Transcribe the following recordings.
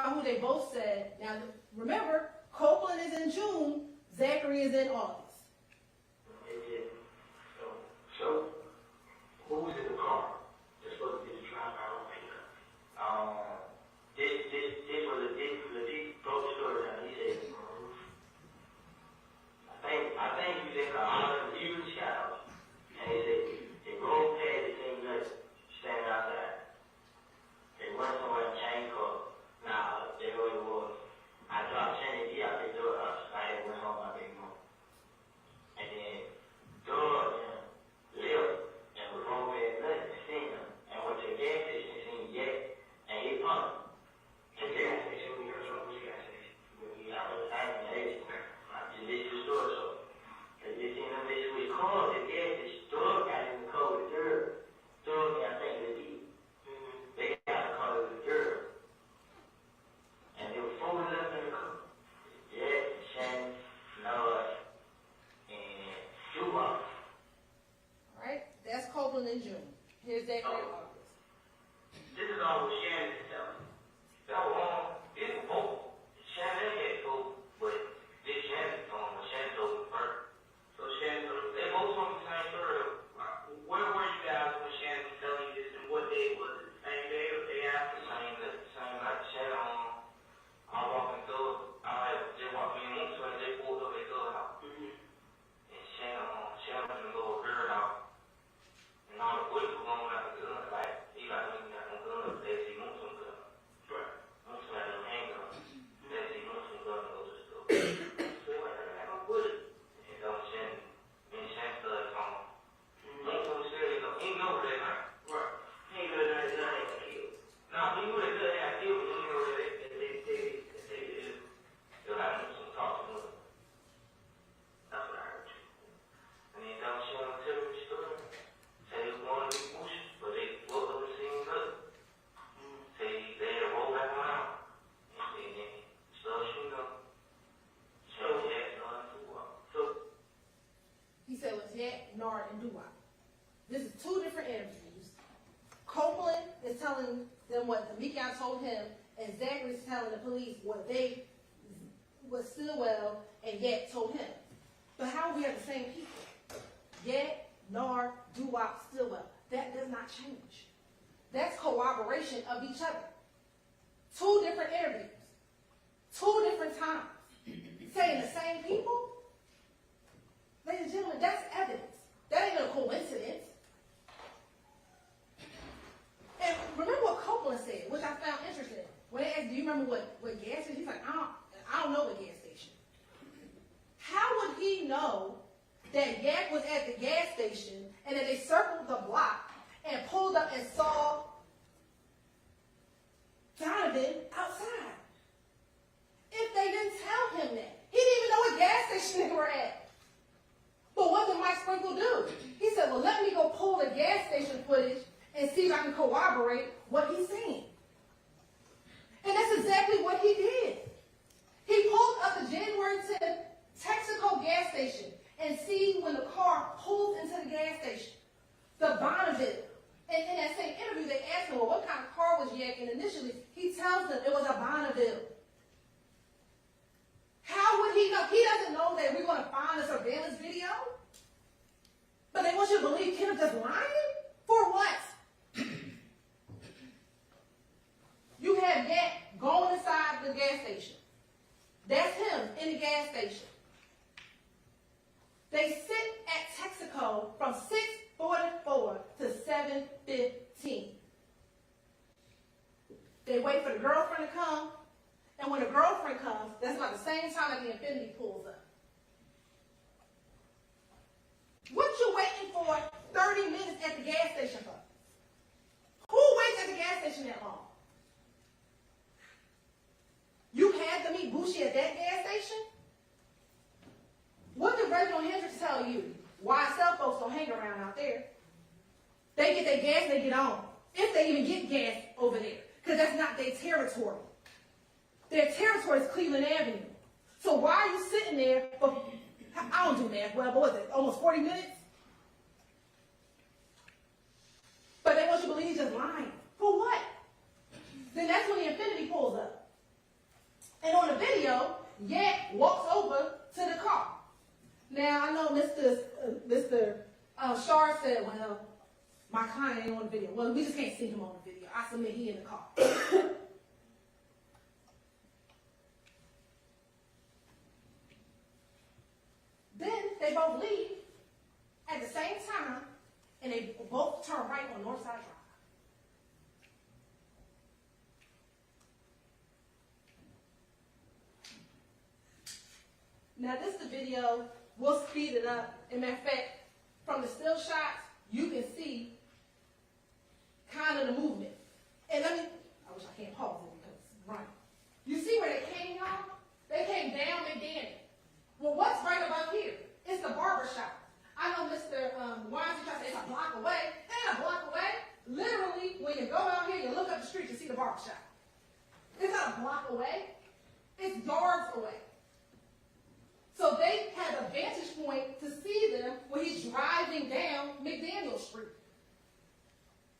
about who they both said. Now, remember, Copeland is in June, Zachary is in August. So, who was in the car? That's supposed to be the driver. This was a legit broke story. He said, I think you think all of the huge shadows. And he said, they rolled past the same night, standing outside. They went somewhere and changed clothes. Nah, they know it was. I dropped Shannon out the door. I went home my baby mom. And then, Doug lived and was wrong past nothing and seen him. And went to the gas station and seen Jack. And he pumped. To the gas station, we heard from which gas station? I was asking the this is the story, so. They seen him, they switched cars at the gas station. Doug got in the car with the girl. Doug, I think, the D. They got in the car with the girl. And they were four of them in the car. Yeah, Shannon, Noah, and Dubois. All right, that's Copeland in June. Here's Zachary in August. This is all what Shannon is telling me. That was it's both. Shannon had both, but this Shannon told me. Shannon told me first. So Shannon, they both told me the same story. Where were you guys when Shannon was telling you this, and what day was it? The same day or the day after? Same night. Shannon, I walked into it. They walked me in one and they pulled up their girl out. And Shannon was gonna go a girl out. And all the boys were going out the gun. Like, he got me got no gun up there. He wants some gun. Right. Wants some got no handgun. Then he wants some gun to go to the store. So he went, I don't put it. And Shannon, me and Shannon started talking. Don't come serious. He ain't know that night. Right. He ain't know that night ain't got killed. Nah, he knew that they got killed, but he didn't know that they'll have some talk to him. That's what I heard. And then Don Shannon tell me the story. Say they was going to be bushes, but they woke up and seen nothing. Say they had to roll back around. And then started shooting up. So he said it was Yak, Nard, and Dubois. This is two different interviews. Copeland is telling them what Deamonte told him, and Zachary's telling the police what Stillwell and Yak told him. But how we have the same people? Yak, Nard, Dubois, Stillwell. That does not change. That's corroboration of each other. Two different interviews. Two different times. Saying the same people? Ladies and gentlemen, that's evidence. That ain't no coincidence. And remember what Copeland said, which I found interesting. When they asked, do you remember what gas station? He's like, I don't know what gas station. How would he know that Yak was at the gas station and that they circled the block and pulled up and saw Donovan outside? If they didn't tell him that. He didn't even know what gas station they were at. But what did Mike Sprinkle do? He said, well, let me go pull the gas station footage and see if I can corroborate what he's seen. And that's exactly what he did. He pulled up the January 10th Texaco gas station and see when the car pulled into the gas station. The Bonneville. And in that same interview, they asked him, well, what kind of car was Yak in initially? He tells them it was a Bonneville. How would he know? He doesn't know that we're going to find a surveillance video. But they want you to believe Kendricks just lying? For what? You have Yak going inside the gas station. That's him in the gas station. They sit at Texaco from 6:44 to 7:15. They wait for the girlfriend to come. And when the girlfriend comes, that's about the same time that the Infinity pulls up. What you waiting for 30 minutes at the gas station for? Who waits at the gas station that long? You had to meet Bushi at that gas station? What did Reginald Hendricks tell you? YSL folks don't hang around out there. They get their gas, they get on. If they even get gas over there. Because that's not their territory. Their territory is Cleveland Avenue. So why are you sitting there for, I don't do math well, but what is it, almost 40 minutes? But they want you to believe he's just lying. For what? Then that's when the Infinity pulls up. Shar said, well, my client ain't on the video. Well, we just can't see him on the video. I submit he in the car. Then they both leave at the same time, and they both turn right on Northside Drive. Now this is the video. We'll speed it up. And matter of fact, from the still shots, you can see kind of the movement. And I wish I can't pause it because it's running. You see where they came, y'all? They came down McDaniel. Well, what's right about here? It's the barber shop. I know Mr. Wines trying to say it's a block away. It ain't a block away. Literally, when you go out here, you look up the street, you see the barber shop. It's not a block away. It's yards away. So they had a vantage point to see them when he's driving down McDaniel Street.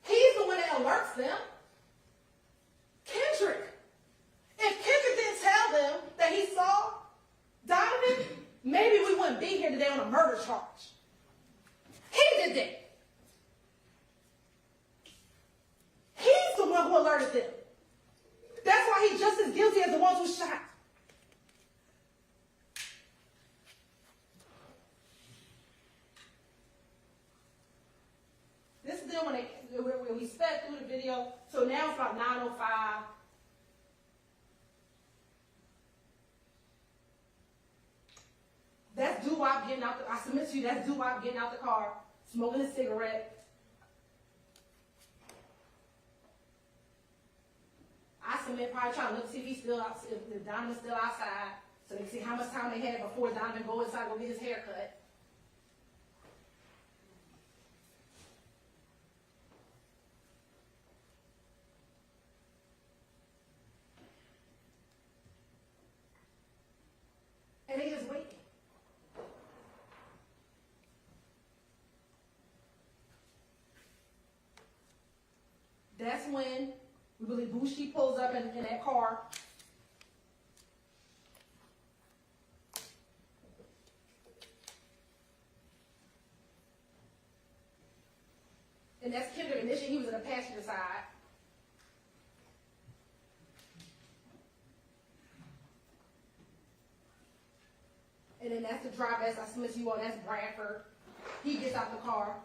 He's the one that alerts them. Kendrick. If Kendrick didn't tell them that he saw Donovan, maybe we wouldn't be here today on a murder charge. He did that. He's the one who alerted them. That's why he's just as guilty as the ones who shot. This is then when we sped through the video. So now it's about 9:05. That's Doo-Wop getting out I submit to you, that's Doo-Wop getting out the car, smoking a cigarette. I submit probably trying to look to see if he's still out, if Donovan's still outside, so they can see how much time they had before Donovan go inside and go get his hair cut. And they just waiting. That's when we believe Bushi pulls up in that car. And that's Kendrick. Initially, he was in the passenger side. And then that's the driver, as I submit to you on, that's Bradford. He gets out the car.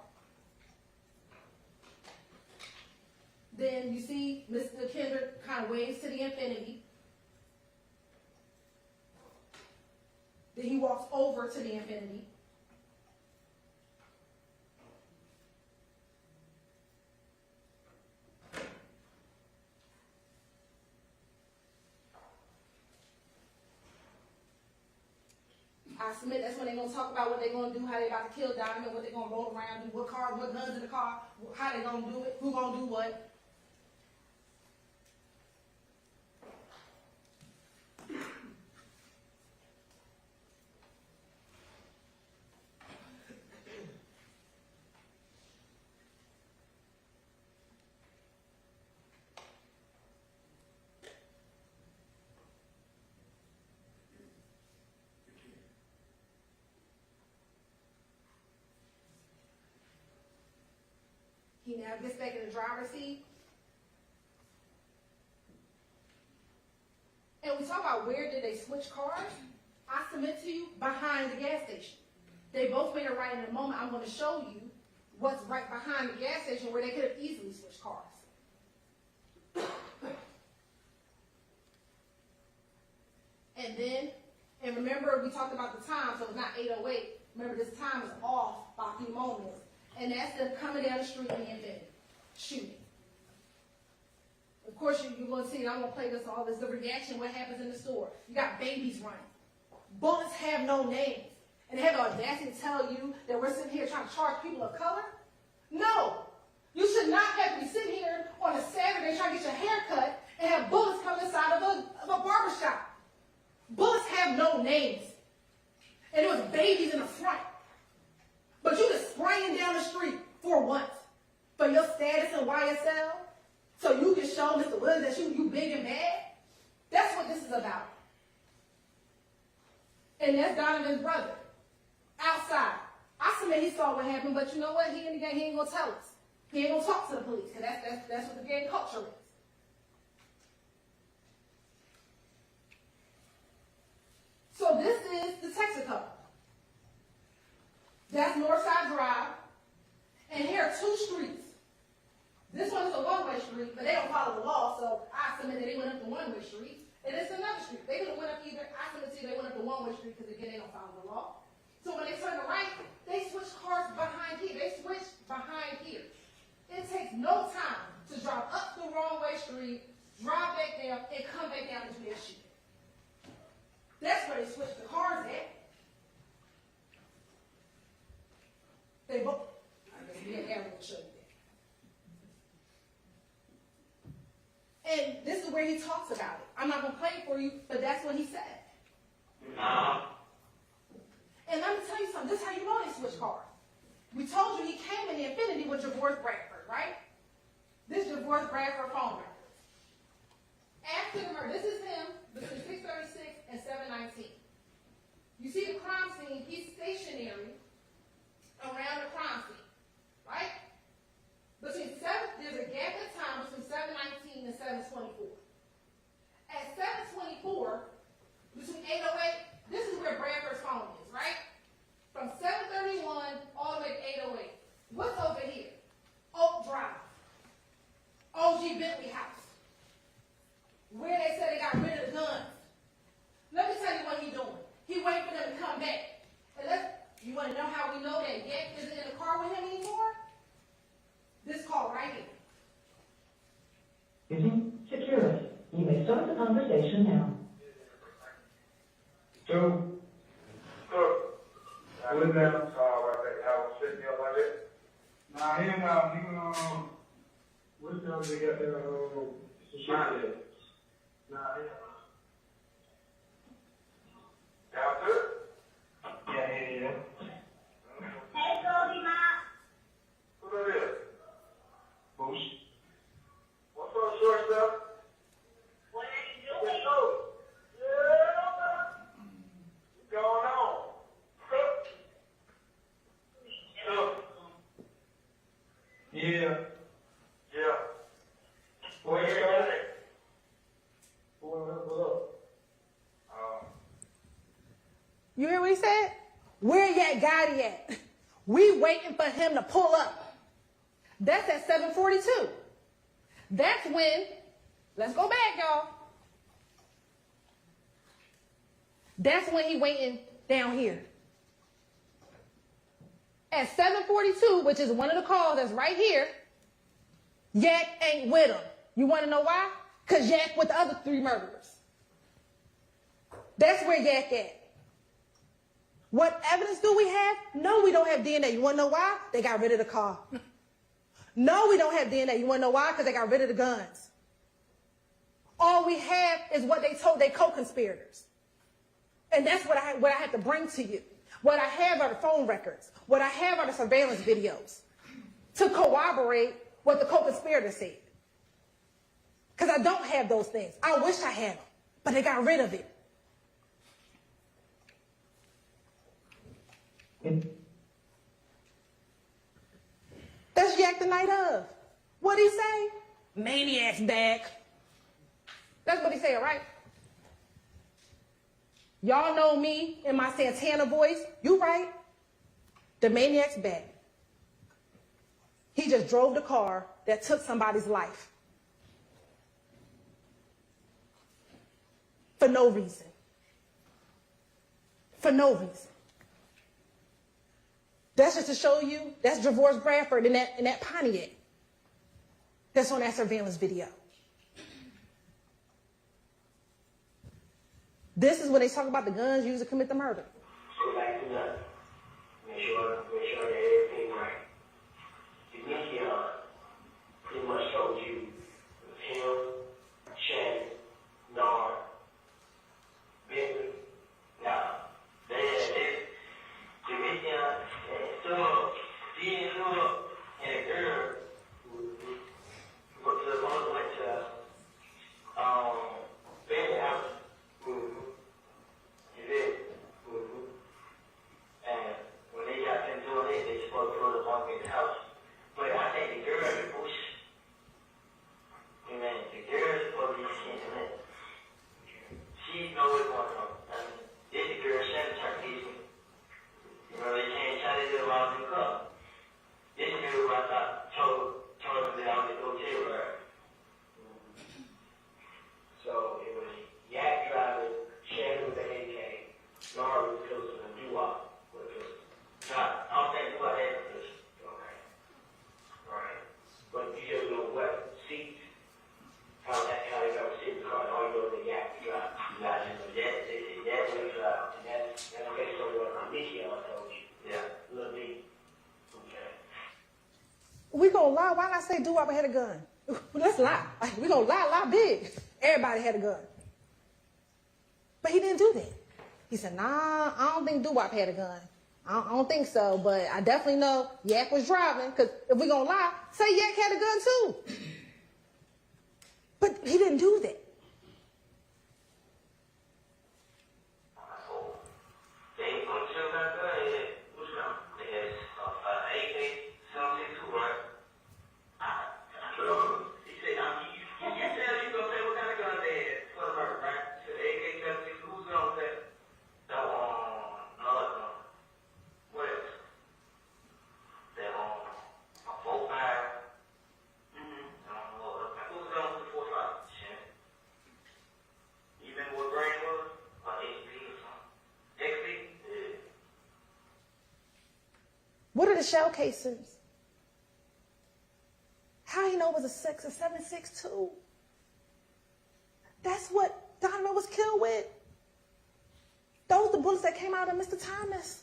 Then you see Mr. Kendrick kind of waves to the infinity. Then he walks over to the infinity. I submit that's when they're going to talk about what they're going to do, how they're about to kill Donovan, what they're going to roll around, do what car, what guns in the car, how they're going to do it, who's going to do what. He now gets back in the driver's seat. And we talk about where did they switch cars. I submit to you, behind the gas station. They both made a right in a moment. I'm going to show you what's right behind the gas station where they could have easily switched cars. And remember, we talked about the time, so it's not 8:08. Remember, this time is off by a few moments. And that's them coming down the street in the infinity, shooting. Of course, you're going to see, and I'm going to play this all this, the reaction, what happens in the store. You got babies running. Bullets have no names. And they have the audacity to tell you that we're sitting here trying to charge people of color? No. You should not have to be sitting here on a Saturday trying to get your hair cut and have bullets coming inside of a barbershop. Bullets have no names. And there was babies in the front. But you just spraying down the street for once. For your status in YSL. So you can show Mr. Williams that you big and bad. That's what this is about. And that's Donovan's brother. Outside. I submit he saw what happened, but you know what? He ain't gonna tell us. He ain't gonna talk to the police, because that's what the gang culture is. So this is the Texaco. That's Northside Drive. And here are two streets. This one is a one-way street, but they don't follow the law, so I submit that they went up the one-way street. And it's another street. They could have went up either, I submit to you they went up the one-way street because again, they don't follow the law. So when they turn the right, they switch cars behind here. They switch behind here. It takes no time to drive up the wrong-way street, drive back down, and come back down into their street. That's where they switch the cars at. They both, I guess me and Aaron will show you that. And this is where he talks about it. I'm not going to play it for you, but that's what he said. And let me tell you something. This is how you know they switch cars. We told you he came in the Infinity with Javor's Bradford, right? This is Javor's Bradford phone records. After the murder, this is him between 6:36 and 7:19. You see the crime scene, he's stationary around the crime scene, right? There's a gap in time between 7:19 and 7:24. At 7:24, between 8:08, this is where Bradford's phone is, right? From 7:31 all the way to 8:08. What's over here? Oak Drive. OG Bentley House. Where they said they got rid of the guns. Let me tell you what he's doing. He waiting for them to come back. And you want to know how we know that Yak isn't in the car with him anymore? This call right here. Using security. You may start the conversation now. So, what is that? Nah, he what's the other they got there? Security. Nah, yeah, yeah. Hey, Goldie, Ma. Who that is? Boosh. What's up, shortstop? What are you doing? What's going on? Yeah. Yeah. Where you going? What up? You hear what he said? Where Yak Gotti at? We waiting for him to pull up. That's at 7:42. That's when, let's go back, y'all. That's when he waiting down here. At 7:42, which is one of the calls that's right here, Yak ain't with him. You want to know why? Because Yak with the other 3 murderers. That's where Yak at. What evidence do we have? No, we don't have DNA. You want to know why? They got rid of the car. No, we don't have DNA. You want to know why? Because they got rid of the guns. All we have is what they told their co-conspirators. And that's what I have to bring to you. What I have are the phone records. What I have are the surveillance videos to corroborate what the co-conspirators said. Because I don't have those things. I wish I had them, but they got rid of it. That's Jack the night of. What'd he say? Maniac's back. That's what he said, right? Y'all know me in my Santana voice. You right. The maniac's back. He just drove the car that took somebody's life. For no reason. For no reason. That's just to show you, that's Javor's Bradford in that Pontiac. That's on that surveillance video. This is when they talk about the guns used to commit the murder. So back to that. Make sure that everything right. Deamonte pretty much told you it was him, Shannon, Nard, Bentley. Now, Deamonte and a girl who went to Bentley house. You did. And when they got into we gonna lie. Why not say Doo-Wop had a gun? Let's lie. We gonna lie big. Everybody had a gun. But he didn't do that. He said, nah, I don't think Doo-Wop had a gun. I don't think so, but I definitely know Yak was driving, because if we gonna lie, say Yak had a gun too. But he didn't do that. What are the shell casings? How he know it was a 7.62? That's what Donovan was killed with. Those the bullets that came out of Mr. Thomas.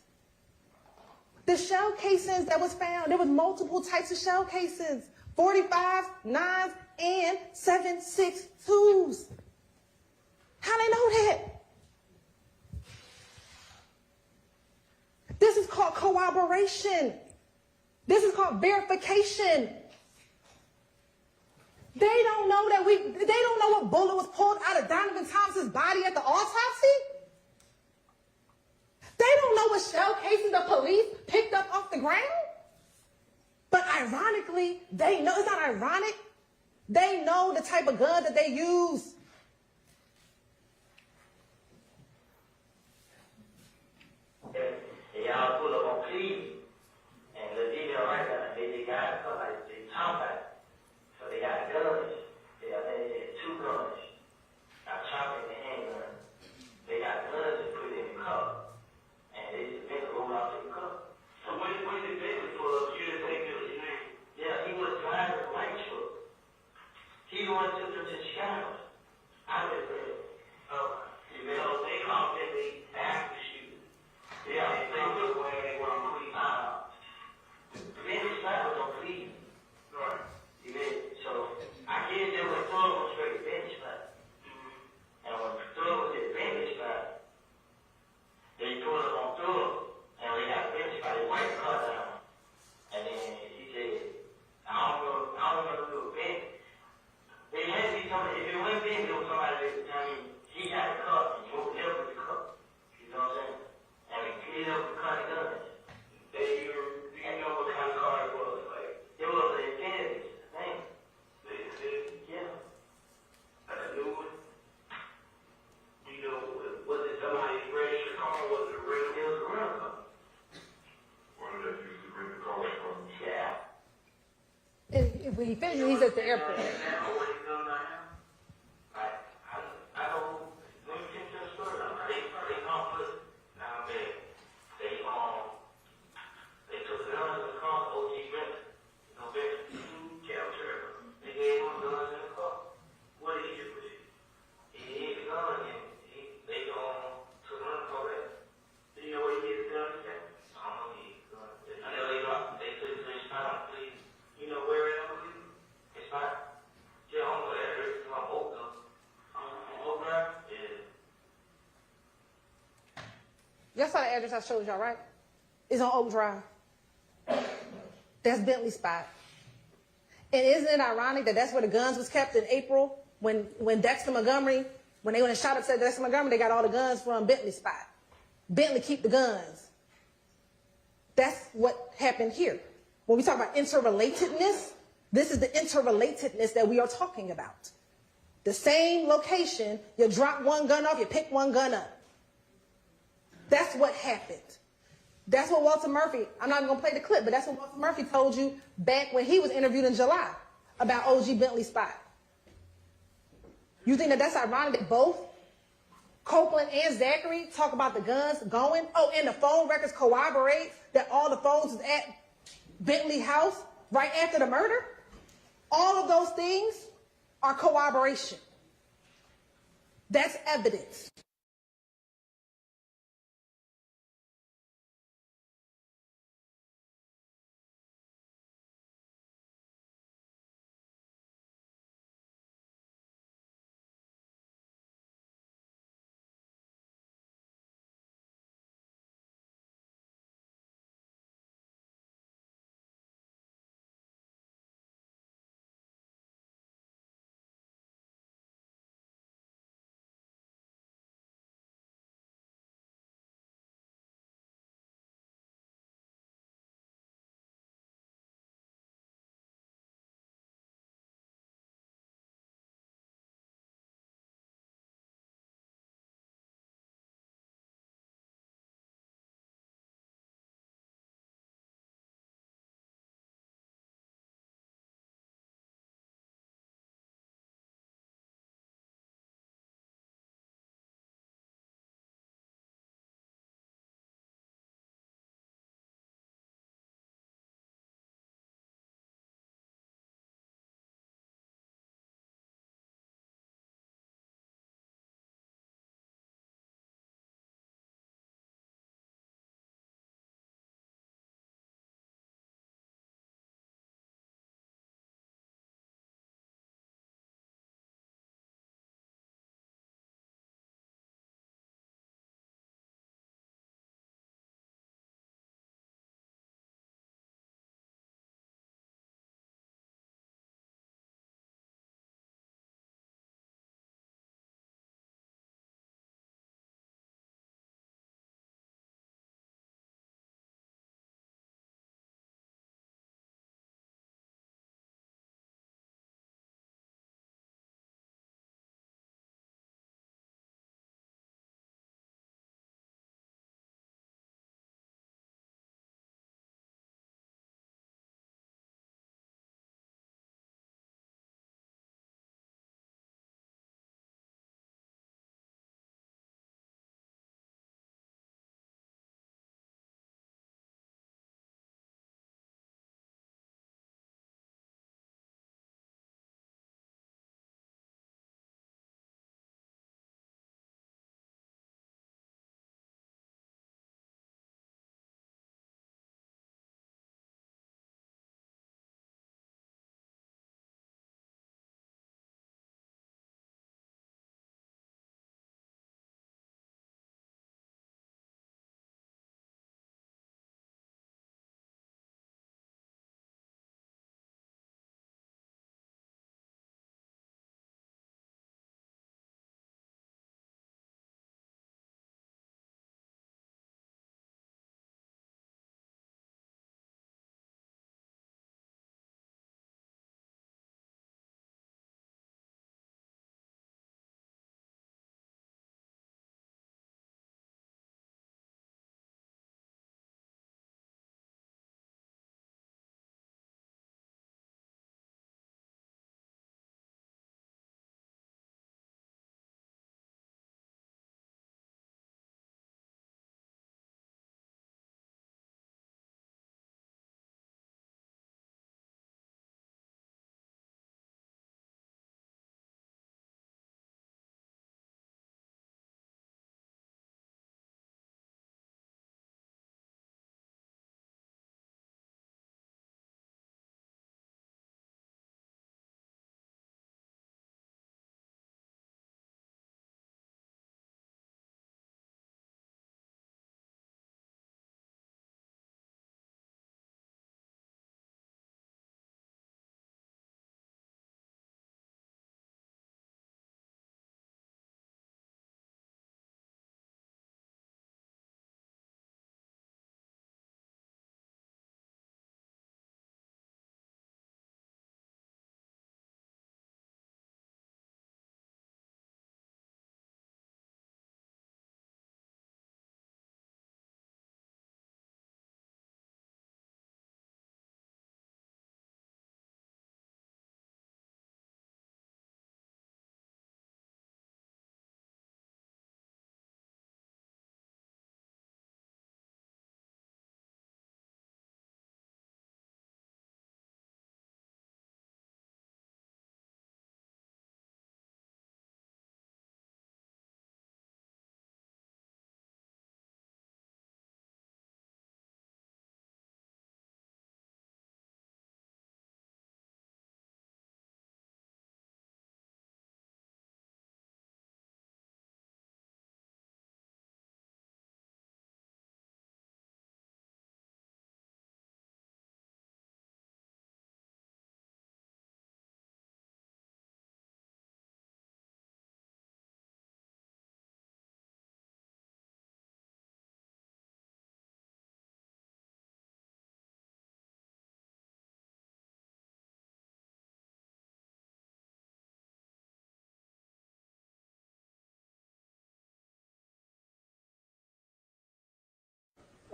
The shell casings that was found, there was multiple types of shell casings. 45s, 9s, and 7.62s. How they know that? This is called corroboration. This is called verification. They don't know they don't know what bullet was pulled out of Donovan Thomas's body at the autopsy. They don't know what shell casings the police picked up off the ground. But ironically, they know, it's not ironic, they know the type of gun that they use. Y'all pull up on plea, and the video right now, they got somebody, they talk about it. So they got guns. They had 2 guns. Got chopping the handgun. They got guns and put in the cup. And they just been rolled out to the cup. So when did Bailey pull up, you didn't think it was his name? Yeah, he was driving a white truck. He the one took them to Chicago. I was there. So they called Bailey after the shooting. Yeah, they look where they were on plea. Bailey Scott was on plea. Right. You did. So I guess they were throwing on straight bench spot. And when Thug was at bench spot, they pulled up on Thug, and they got bench spot, they wiped the car down. And then he said, I don't know if it was bench. They had to be somebody, if it wasn't bench, it was somebody that, I mean, he got a cup and drove him with the cup. You know what I'm saying? And he cleaned up the kind of guns. Do you know what kind of car it was? Like, it was a Kendricks, I think. Yeah. That's a new one. You know, was it somebody's registered car or was it a real? It was a real car. One of them used to bring the cars from. Yeah. And when he finished, he's at the airport. Now, what he's doing right now? I don't, let me get your story. They gonna put, now they took the guns in the car, OG Bentley. You know, Bentley, capture. They gave him guns in the car. What did he do with it? He hid the gun and they took him in the car back. Do you know where he hid the gun at? I don't know where he hid the gun. I know they took it to his spot, please. You know where it is, please? His spot? Yeah, I don't know that address. It's on Oak, though. On Oak Drive? Yeah. Y'all saw the address I showed y'all, right? It's on Oak Drive. That's Bentley's spot. And isn't it ironic that that's where the guns was kept in April when Dexter Montgomery, when they went and shot up at Dexter Montgomery, they got all the guns from Bentley's spot. Bentley keep the guns. That's what happened here. When we talk about interrelatedness, this is the interrelatedness that we are talking about. The same location, you drop one gun off, you pick one gun up. That's what happened. That's what Walter Murphy, I'm not even going to play the clip, but that's what Walter Murphy told you back when he was interviewed in July about OG Bentley's spot. You think that that's ironic that both Copeland and Zachary talk about the guns going? Oh, and the phone records corroborate that all the phones was at Bentley house right after the murder? All of those things are corroboration. That's evidence.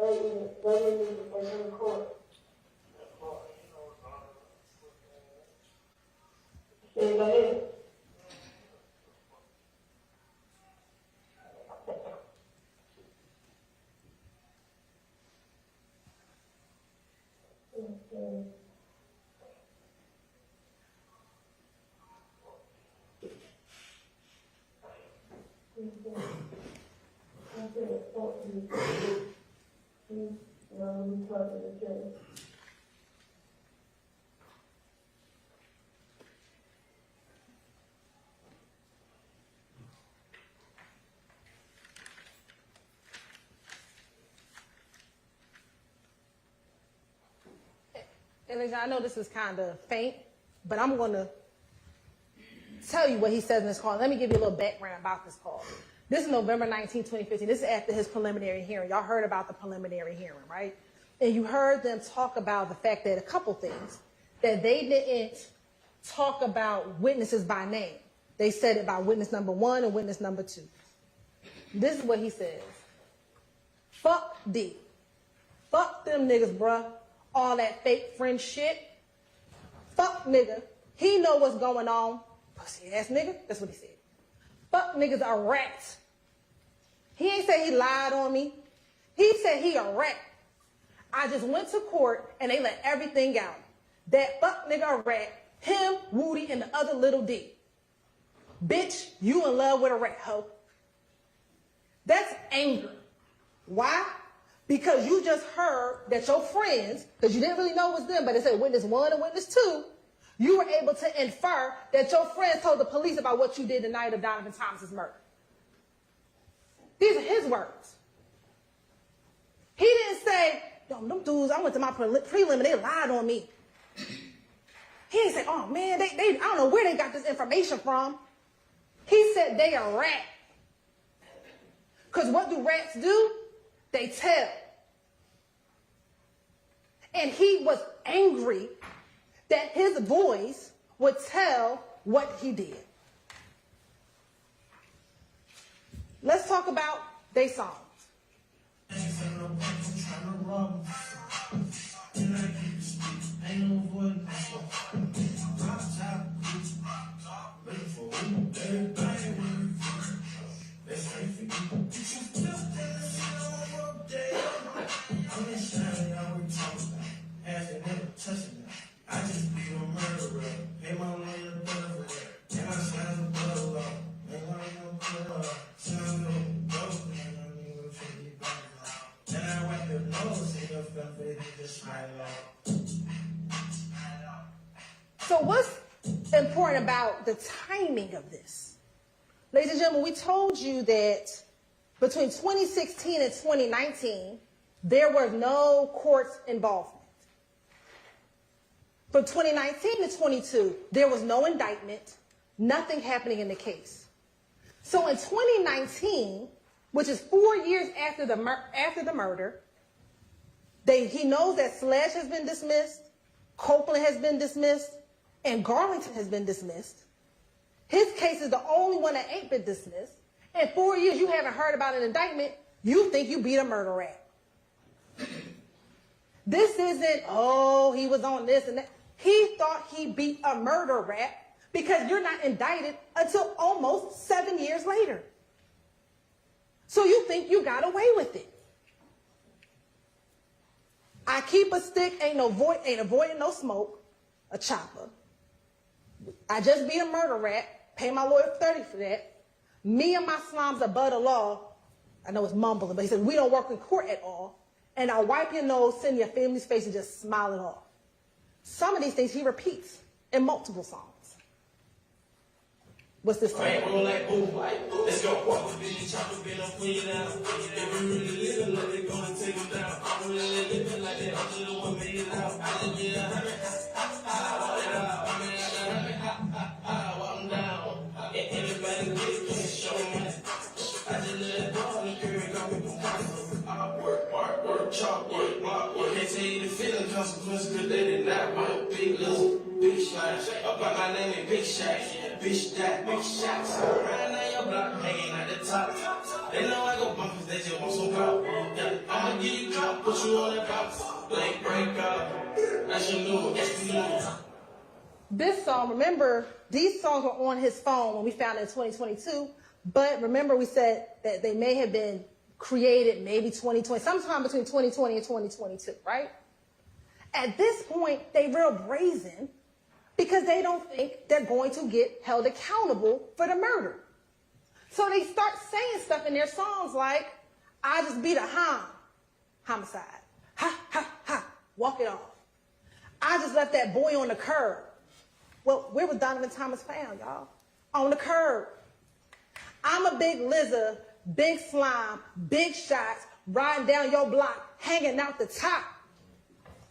waiting for him in court. Say, go ahead. And I know this is kind of faint, but I'm going to tell you what he says in this call. Let me give you a little background about this call. This is November 19, 2015. This is after his preliminary hearing. Y'all heard about the preliminary hearing, right? And you heard them talk about the fact that a couple things, that they didn't talk about witnesses by name. They said it about witness number 1 and witness number 2. This is what he says. Fuck D. Fuck them niggas, bruh. All that fake friend shit. Fuck nigga. He know what's going on. Pussy ass nigga. That's what he said. Fuck niggas are rats. He ain't say he lied on me. He said he a rat. I just went to court and they let everything out. That fuck nigga a rat. Him, Woody, and the other little D. Bitch, you in love with a rat, hoe. That's anger. Why? Because you just heard that your friends, because you didn't really know it was them, but it said witness 1 and witness 2, you were able to infer that your friends told the police about what you did the night of Donovan Thomas's murder. These are his words. He didn't say, yo, them dudes, I went to my prelim and they lied on me. He didn't say, oh man, they I don't know where they got this information from. He said they a rat. Because what do rats do? They tell. And he was angry that his boys would tell what he did. Let's talk about their songs. I just be a murderer. Pay my lawyer better for that. And I sign the blood law. And I know sign the dope. And I knew what to be back. Then I wipe your nose and your face just smile out. So what's important about the timing of this? Ladies and gentlemen, we told you that between 2016 and 2019, there were no courts involvement. From 2019 to 22, there was no indictment, nothing happening in the case. So in 2019, which is 4 years after the murder, he knows that Sledge has been dismissed, Copeland has been dismissed, and Garlington has been dismissed. His case is the only one that ain't been dismissed. In 4 years, you haven't heard about an indictment. You think you beat a murder rat. This isn't, oh, he was on this and that. He thought he beat a murder rat because you're not indicted until almost 7 years later. So you think you got away with it. I keep a stick, ain't avoiding no smoke, a chopper. I just beat a murder rat, pay my lawyer $30 for that. Me and my slimes above the law. I know it's mumbling, but he said, we don't work in court at all. And I'll wipe your nose, sit in your family's face, and just smile it off. Some of these things he repeats in multiple songs. What's this song? Roll like boom, let's go. Walk with these choppers, been up, put it out. If you really living like they gonna take them down. I'm really living like that. I'm just the one made it out. I just did 100. Walk it out. I mean, I 100. Walk them down. And everybody get it, show me. I just let it go. The curry got me from work, chalk, work, block, work. Can't tell you the feeling consequences, cause they did not want big little, big shots. Up by my name and big shots. Bitch that, big shots. Riding on your block, hanging at the top. They know I go bump cause they just want some clout. Yeah, I'ma give you clout. That's your new, that's the new. This song, remember, these songs were on his phone when we found it in 2022. But remember, we said that they may have been created maybe 2020, sometime between 2020 and 2022, right? At this point, they real brazen because they don't think they're going to get held accountable for the murder. So they start saying stuff in their songs like, I just beat a homicide. Ha, ha, ha, walk it off. I just left that boy on the curb. Well, where was Donovan Thomas found, y'all? On the curb. I'm a big lizard, big slime, big shots, riding down your block, hanging out the top.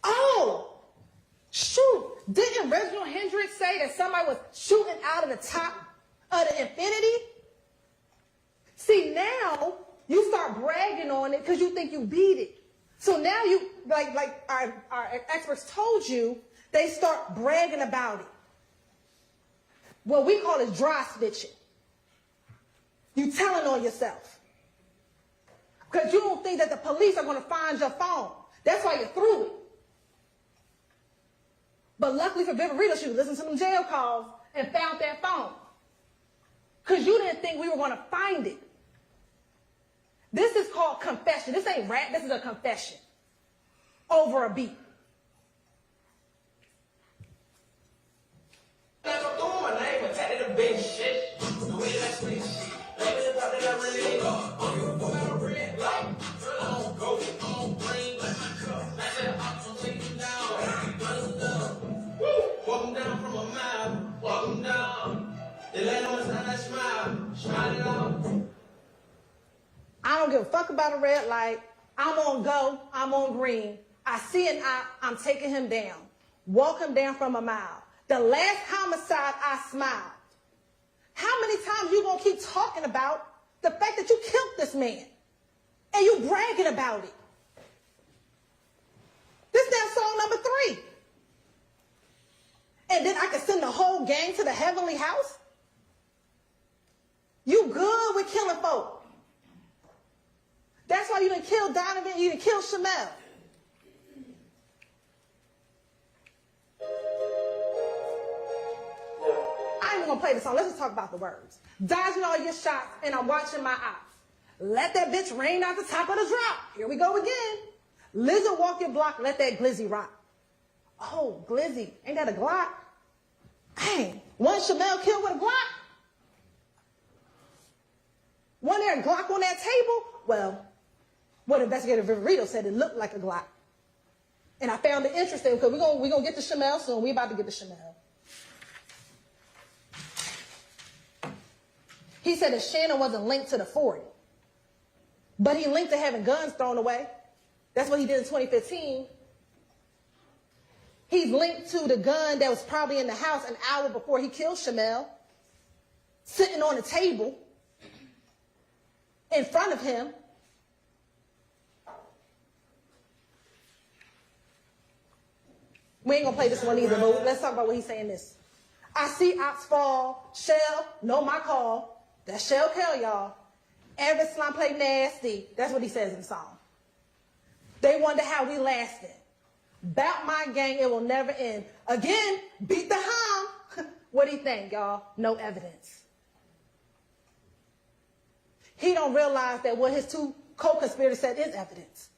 Oh, shoot. Didn't Reginald Hendricks say that somebody was shooting out of the top of the infinity? See, now you start bragging on it because you think you beat it. So now you, like our experts told you, they start bragging about it. What we call is dry snitching. You telling on yourself. Because you don't think that the police are going to find your phone. That's why you threw it. But luckily for Viverito, she listened to some jail calls and found that phone. Because you didn't think we were going to find it. This is called confession. This ain't rap. This is a confession over a beat. Like I'm throwing my name and tatted the big shit. The way that sweet shit. Baby, the thought that I really ain't got. On you, no matter red light. I don't go, I don't bring like my cup. I said, I'm gonna take you down. Run down. Woo! Walk them down from a mile. Walk them down. They let on his eye, smile. Smile it out. I don't give a fuck about a red light. I'm on go. I'm on green. I see an eye. I'm taking him down. Walk him down from a mile. The last homicide, I smiled. How many times you gonna keep talking about the fact that you killed this man? And you bragging about it? This damn song number 3. And then I can send the whole gang to the heavenly house? You good with killing folk. That's why you didn't kill Donovan, you didn't kill Shamel. I ain't even gonna play the song. Let's just talk about the words. Dodging all your shots, and I'm watching my eyes. Let that bitch rain out the top of the drop. Here we go again. Lizard walk your block, let that glizzy rock. Oh, glizzy, ain't that a Glock? Dang, one Shamel killed with a Glock? Wasn't there a Glock on that table? Well, what investigator Viverito said it looked like a Glock. And I found it interesting because we're gonna get to Shamel soon. We're about to get to Shamel. He said that Shannon wasn't linked to the 40. But he linked to having guns thrown away. That's what he did in 2015. He's linked to the gun that was probably in the house an hour before he killed Shamel, sitting on the table in front of him. We ain't gonna play this one either, but let's talk about what he's saying this. I see ops fall, shell, know my call. That shell kill y'all. Every slime play nasty. That's what he says in the song. They wonder how we lasted. Bout my gang, it will never end. Again, beat the hum. What do you think, y'all? No evidence. He don't realize that what his 2 co-conspirators said is evidence.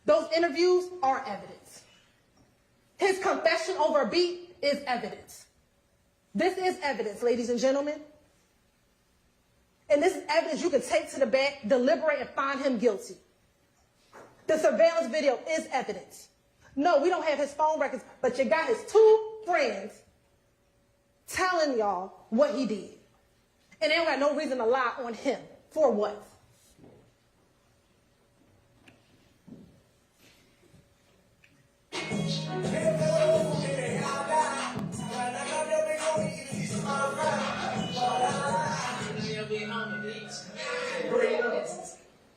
Those interviews are evidence. His confession over a beat is evidence. This is evidence, ladies and gentlemen. And this is evidence you can take to the back, deliberate, and find him guilty. The surveillance video is evidence. No, we don't have his phone records, but you got his 2 friends telling y'all what he did. And they don't got no reason to lie on him. For what?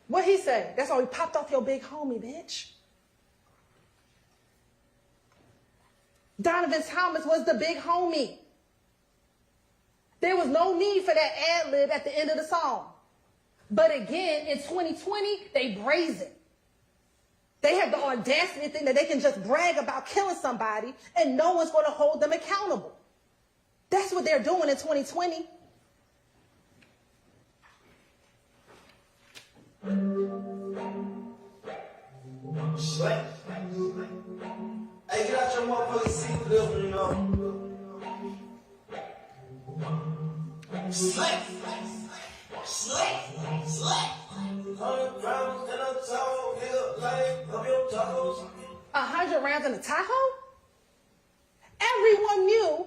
What he say? That's why we popped off your big homie, bitch. Donovan Thomas was the big homie. There was no need for that ad-lib at the end of the song. But again, in 2020, they brazen. They have the audacity to think that they can just brag about killing somebody and no one's going to hold them accountable. That's what they're doing in 2020. Slay. Hey, get out your motherfucking seat, little, you know. Slay. Slay. Slay. 100 pounds in a towel, nigga, like, of your tacos. 100 rounds in a Tahoe? Everyone knew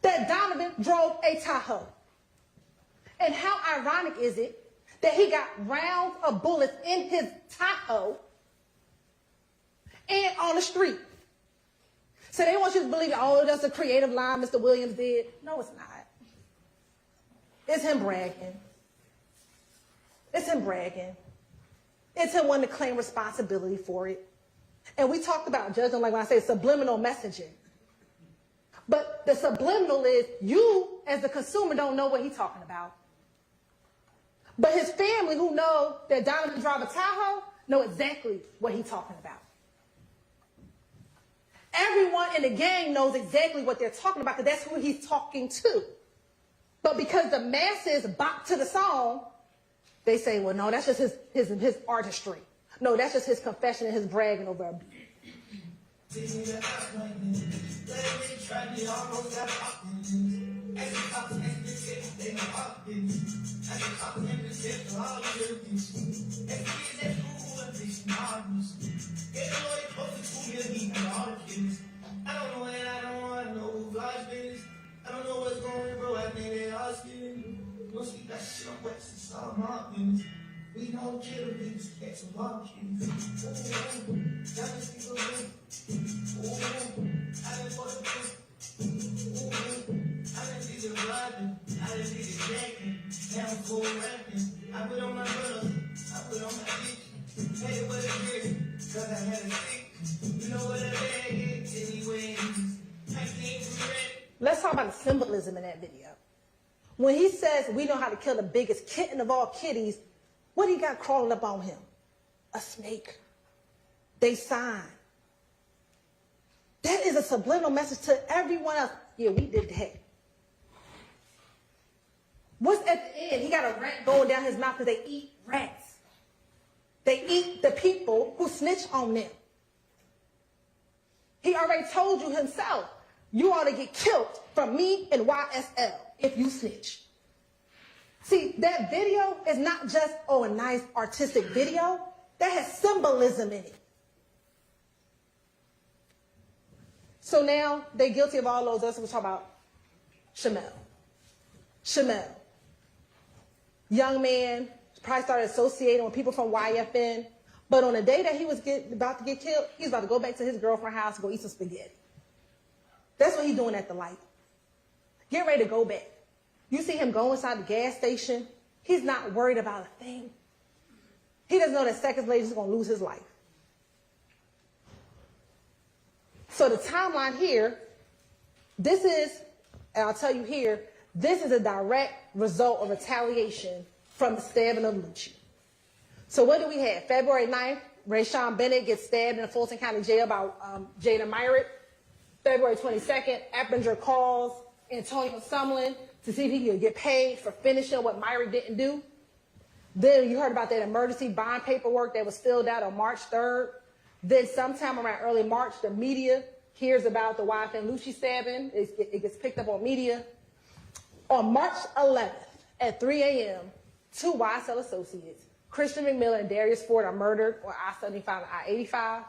that Donovan drove a Tahoe. And how ironic is it that he got rounds of bullets in his Tahoe and on the street? So they want you to believe, oh, that's a creative line Mr. Williams did. No, it's not. It's him bragging. It's him bragging. It's him wanting to claim responsibility for it. And we talked about judging, like when I say subliminal messaging. But the subliminal is you, as the consumer, don't know what he's talking about. But his family, who know that Donovan drives a Tahoe, know exactly what he's talking about. Everyone in the gang knows exactly what they're talking about because that's who he's talking to. But because the masses bop to the song, they say, well, no, that's just his artistry. No, that's just his confession and his bragging over a beat. I don't know and I don't want to know who flies business. I don't know what's going on, bro. I think they all skin. Don't sleep that shit on wet since all my business. We know kill niggas, catch some wild kids. I didn't want to I didn't need a riding. I didn't need a jacking. Now I'm full rapping. I put on my brothers. I put on my dick. Hey, what it is, cause I had a stick. You know what a bag is anyway. I can't regret. Let's talk about the symbolism in that video. When he says we know how to kill the biggest kitten of all kitties, what he got crawling up on him? A snake. They sign. That is a subliminal message to everyone else. Yeah, we did that. What's at the end? He got a rat going down his mouth because they eat rats. They eat the people who snitch on them. He already told you himself, you ought to get killed from me and YSL if you snitch. See, that video is not just, oh, a nice artistic video. That has symbolism in it. So now they're guilty of all those. That's what we're talking about. Shamel. Young man, probably started associating with people from YFN. But on the day that he was about to get killed, he's about to go back to his girlfriend's house and go eat some spaghetti. That's what he's doing at the light. Get ready to go back. You see him go inside the gas station. He's not worried about a thing. He doesn't know that seconds later he's going to lose his life. So the timeline here, this is, and I'll tell you here, this is a direct result of retaliation from the stabbing of Lucci. So what do we have? February 9th, Rayshawn Bennett gets stabbed in the Fulton County Jail by Jada Myrick. February 22nd, Eppinger calls Antonio Sumlin to see if he could get paid for finishing what Myrick didn't do. Then you heard about that emergency bond paperwork that was filled out on March 3rd. Then sometime around early March, the media hears about the YFN Lucci stabbing. It gets picked up on media. On March 11th at 3 a.m., two YSL associates, Christian McMillan and Darius Ford, are murdered on I-75 and I-85.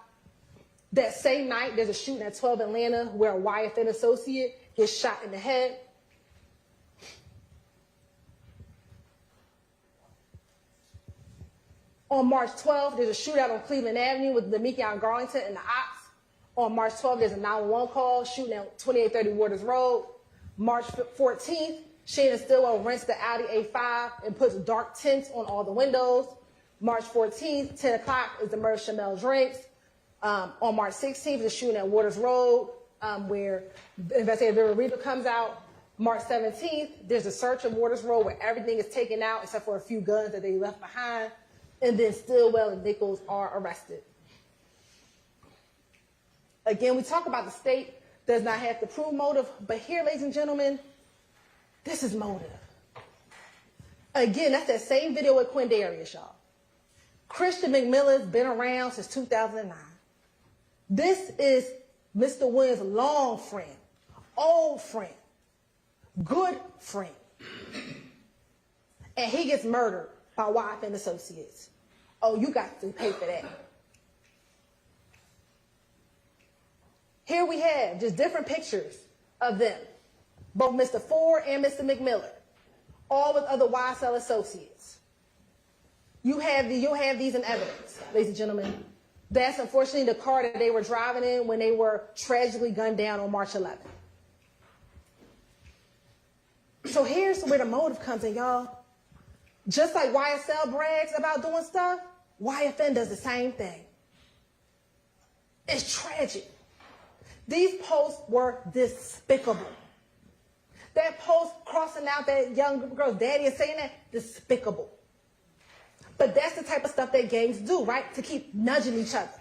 That same night, there's a shooting at 12 Atlanta where a YFN associate gets shot in the head. On March 12th, there's a shootout on Cleveland Avenue with Deamonte Garlington and the Ops. On March 12th, there's a 911 call shooting at 2830 Waters Road. March 14th, Shannon Stillwell rents the Audi A5 and puts dark tints on all the windows. March 14th, 10 o'clock is the murder of Shamel Drakes. On March 16th, the shooting at Waters Road, where investigator RICO comes out. March 17th, there's a search of Waters Road where everything is taken out except for a few guns that they left behind. And then Stillwell and Nichols are arrested. Again, we talk about the state does not have to prove motive, but here, ladies and gentlemen, this is motive. Again, that's that same video with Quindarius, y'all. Christian McMillan's been around since 2009. This is Mr. Williams' long friend, old friend, good friend. And he gets murdered by YSL and associates. Oh, you got to pay for that. Here we have just different pictures of them, both Mr. Ford and Mr. McMillan, all with other YSL associates. You'll have these in evidence, ladies and gentlemen. That's unfortunately the car that they were driving in when they were tragically gunned down on March 11th. So here's where the motive comes in, y'all. Just like YSL brags about doing stuff, YFN does the same thing. It's tragic. These posts were despicable. That post crossing out that young girl's daddy and saying that, despicable. But that's the type of stuff that gangs do, right? To keep nudging each other.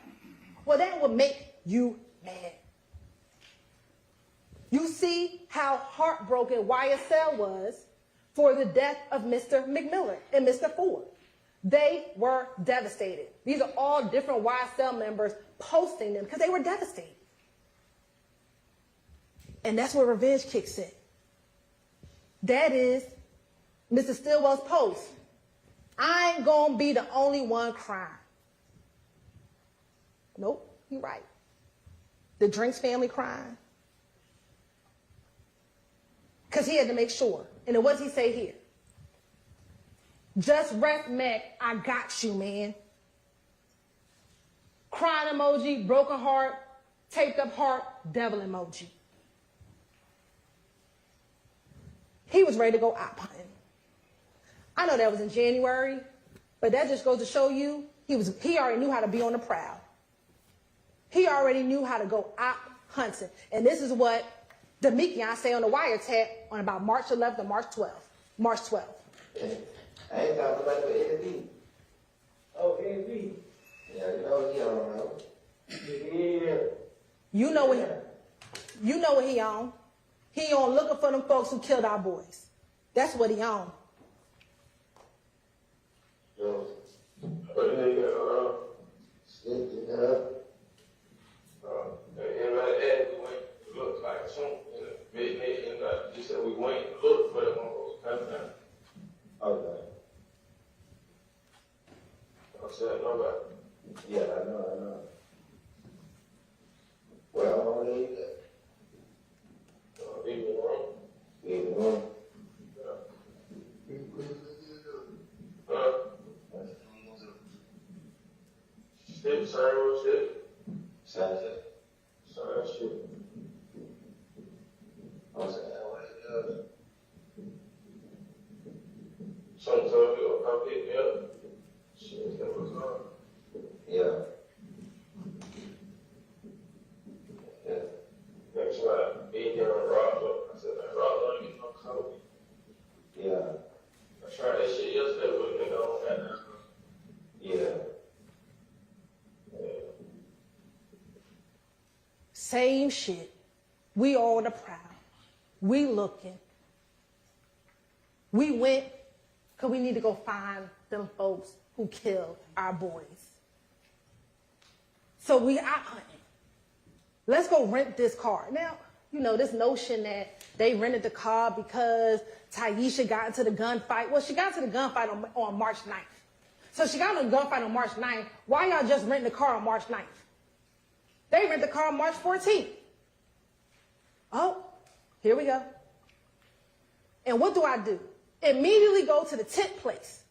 Well, that would make you mad. You see how heartbroken YSL was for the death of Mr. McMillan and Mr. Ford. They were devastated. These are all different YSL members posting them because they were devastated. And that's where revenge kicks in. That is Mr. Stillwell's post. I ain't gonna be the only one crying. Nope, you're right. The Drinks family crying. Because he had to make sure. And then what does he say here? Just rest, Mac. I got you, man. Crying emoji, broken heart, taped up heart, devil emoji. He was ready to go op hunting. I know that was in January, but that just goes to show you he already knew how to be on the prowl. He already knew how to go op hunting. And this is what Deamonte say on the wiretap on about March 11th or March 12th. March 12th. I ain't talking about the AV. Oh, AV. Yeah, you know he don't know. Yeah. You know what he on. He on looking for them folks who killed our boys. That's what he on. So, But they stick it up. everybody asked me what it looked like soon. And he said we went and looked for them on those kind of Okay. I said nobody. Yeah, I know. Well, I'm gonna leave that. Leave me alone. Leave it alone. Shit, same old shit. Sounds it. Same shit. I'm saying, what it does. Sometimes you'll come pick me up. Shit, that was on. Yeah. Yeah. Next time, being here on Rockland, I said, man, Rockland, ain't get no coat. Yeah. I tried that shit yesterday with a nigga on that now. Yeah. Same shit. We all on the prowl. We looking. We went because we need to go find them folks who killed our boys. So we out hunting. Let's go rent this car. Now, you know, this notion that they rented the car because Taisha got into the gunfight. Well, she got into the gunfight on March 9th. So she got into the gunfight on March 9th. Why y'all just renting the car on March 9th? They rent the car on March 14th. Oh, here we go. And what do? Immediately go to the tent place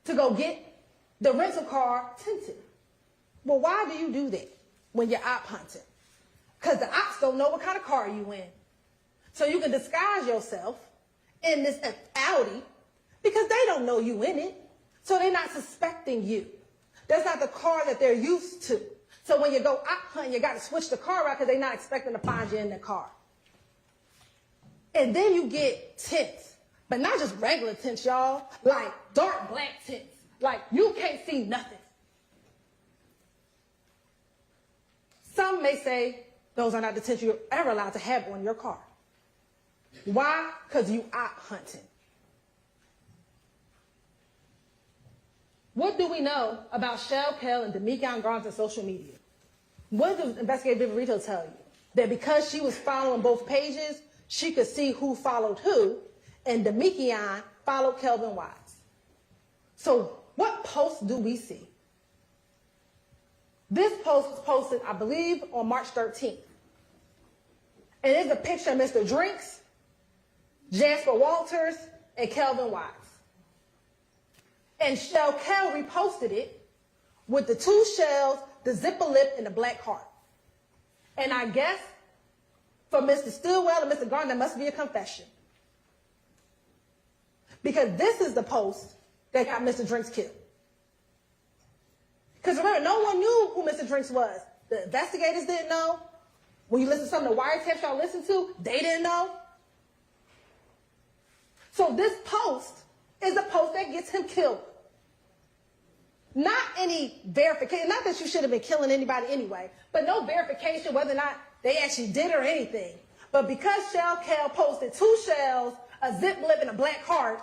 to go get the rental car tinted. Well, why do you do that when you're op hunting? Because the ops don't know what kind of car you in. So you can disguise yourself in this Audi because they don't know you in it. So they're not suspecting you. That's not the car that they're used to. So when you go op hunting, you got to switch the car out because they're not expecting to find you in the car. And then you get tints, but not just regular tints, y'all, like dark black tints. Like you can't see nothing. Some may say those are not detention you're ever allowed to have on your car. Why? Because you out hunting. What do we know about Shell Kell and Deamonte Garner's social media? What does investigative Viverito tell you? That because she was following both pages, she could see who followed who, and Deamonte followed Kelvin Watts. So what post do we see? This post was posted, I believe, on March 13th. And it's a picture of Mr. Drinks, Jasper Walters, and Kelvin Watts. And Shell Kell reposted it with the two shells, the zipper lip, and the black heart. And I guess for Mr. Stillwell and Mr. Garner, there must be a confession. Because this is the post that got Mr. Drinks killed. Because remember, no one knew who Mr. Drinks was. The investigators didn't know. When you listen to some of the wiretaps y'all listened to, they didn't know. So this post is the post that gets him killed. Not any verification, not that you should have been killing anybody anyway, but no verification whether or not they actually did or anything. But because Shell Kell posted two shells, a zip lip, and a black heart,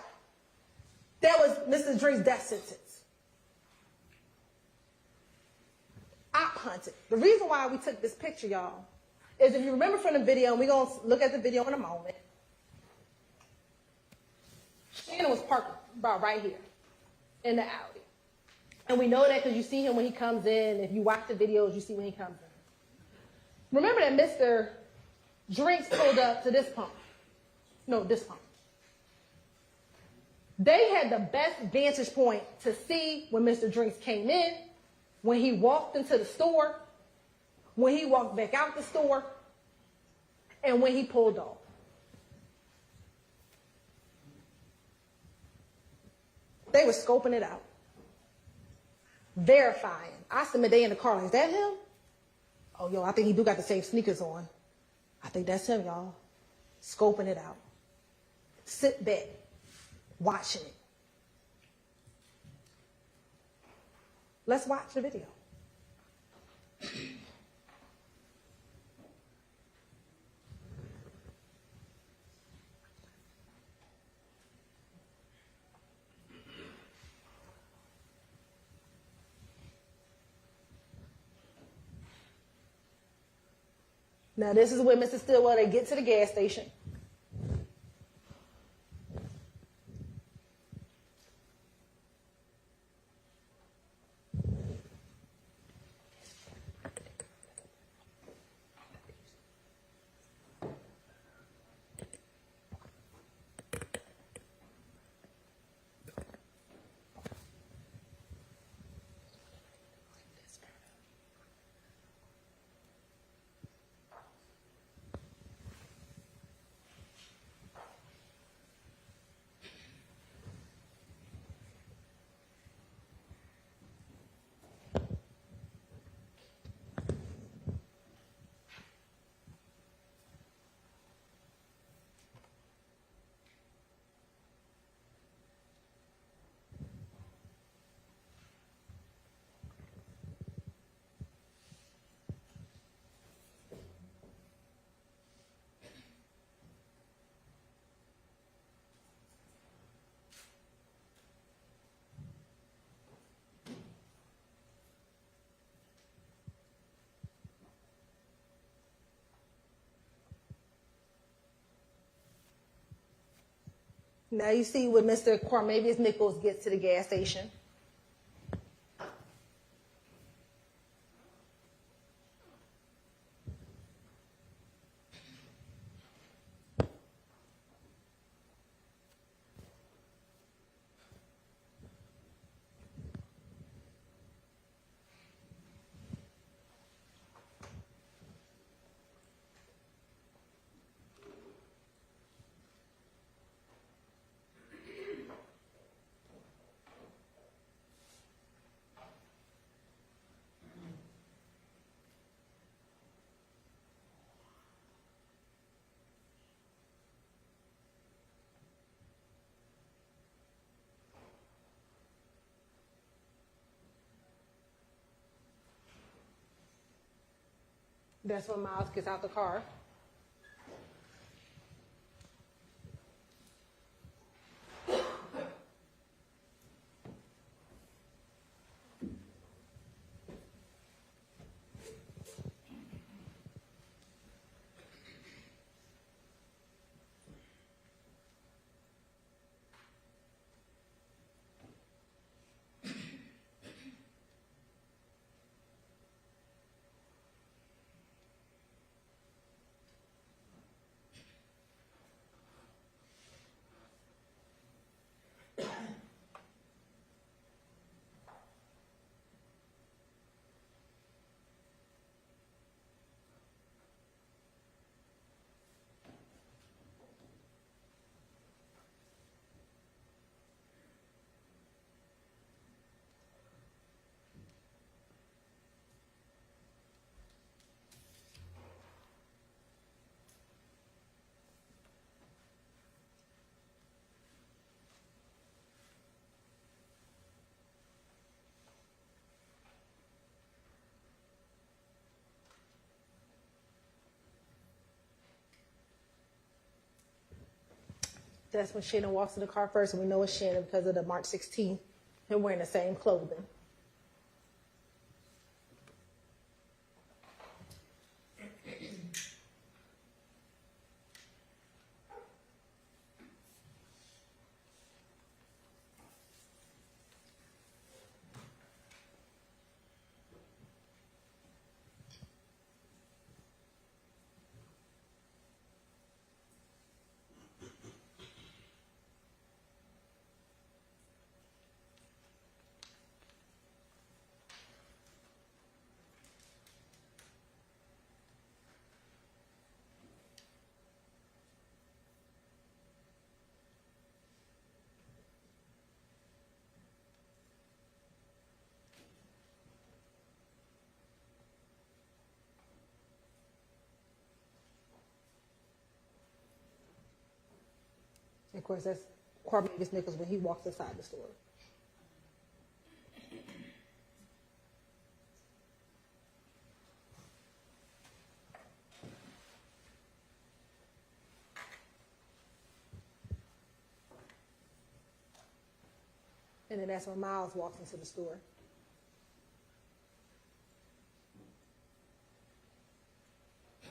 that was Mr. Drinks' death sentence. Op hunted. The reason why we took this picture, y'all, is if you remember from the video, and we're going to look at the video in a moment, Shannon was parked about right here in the alley. And we know that because you see him when he comes in. If you watch the videos, you see when he comes in. Remember that Mr. Drinks pulled up to this pump. No, this pump. They had the best vantage point to see when Mr. Drinks came in, when he walked into the store, when he walked back out the store, and when he pulled off. They were scoping it out. Verifying. I submit they in the car. Like, is that him? Oh, yo, I think he do got the same sneakers on. I think that's him, y'all. Scoping it out. Sit back. Watching it. Let's watch the video. Now, this is where Mr. Stillwell, they get to the gas station. Now you see when Mr. Cormavius Nichols gets to the gas station. That's when Miles gets out the car. That's when Shannon walks in the car first, and we know it's Shannon because of the March 16th. They're wearing the same clothing. Of course, that's Cornelius Nichols when he walks inside the store. And then that's when Miles walks into the store.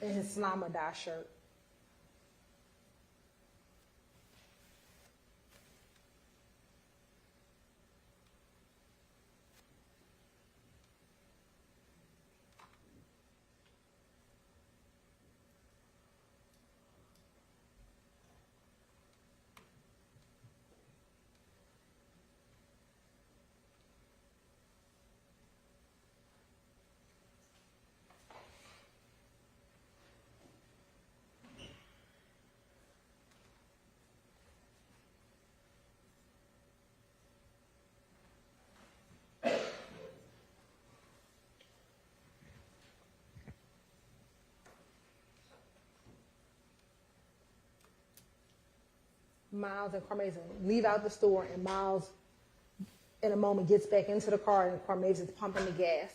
In his Slama dye shirt. Miles and Carmeza leave out the store, and Miles, in a moment, gets back into the car, and Carmeza is pumping the gas.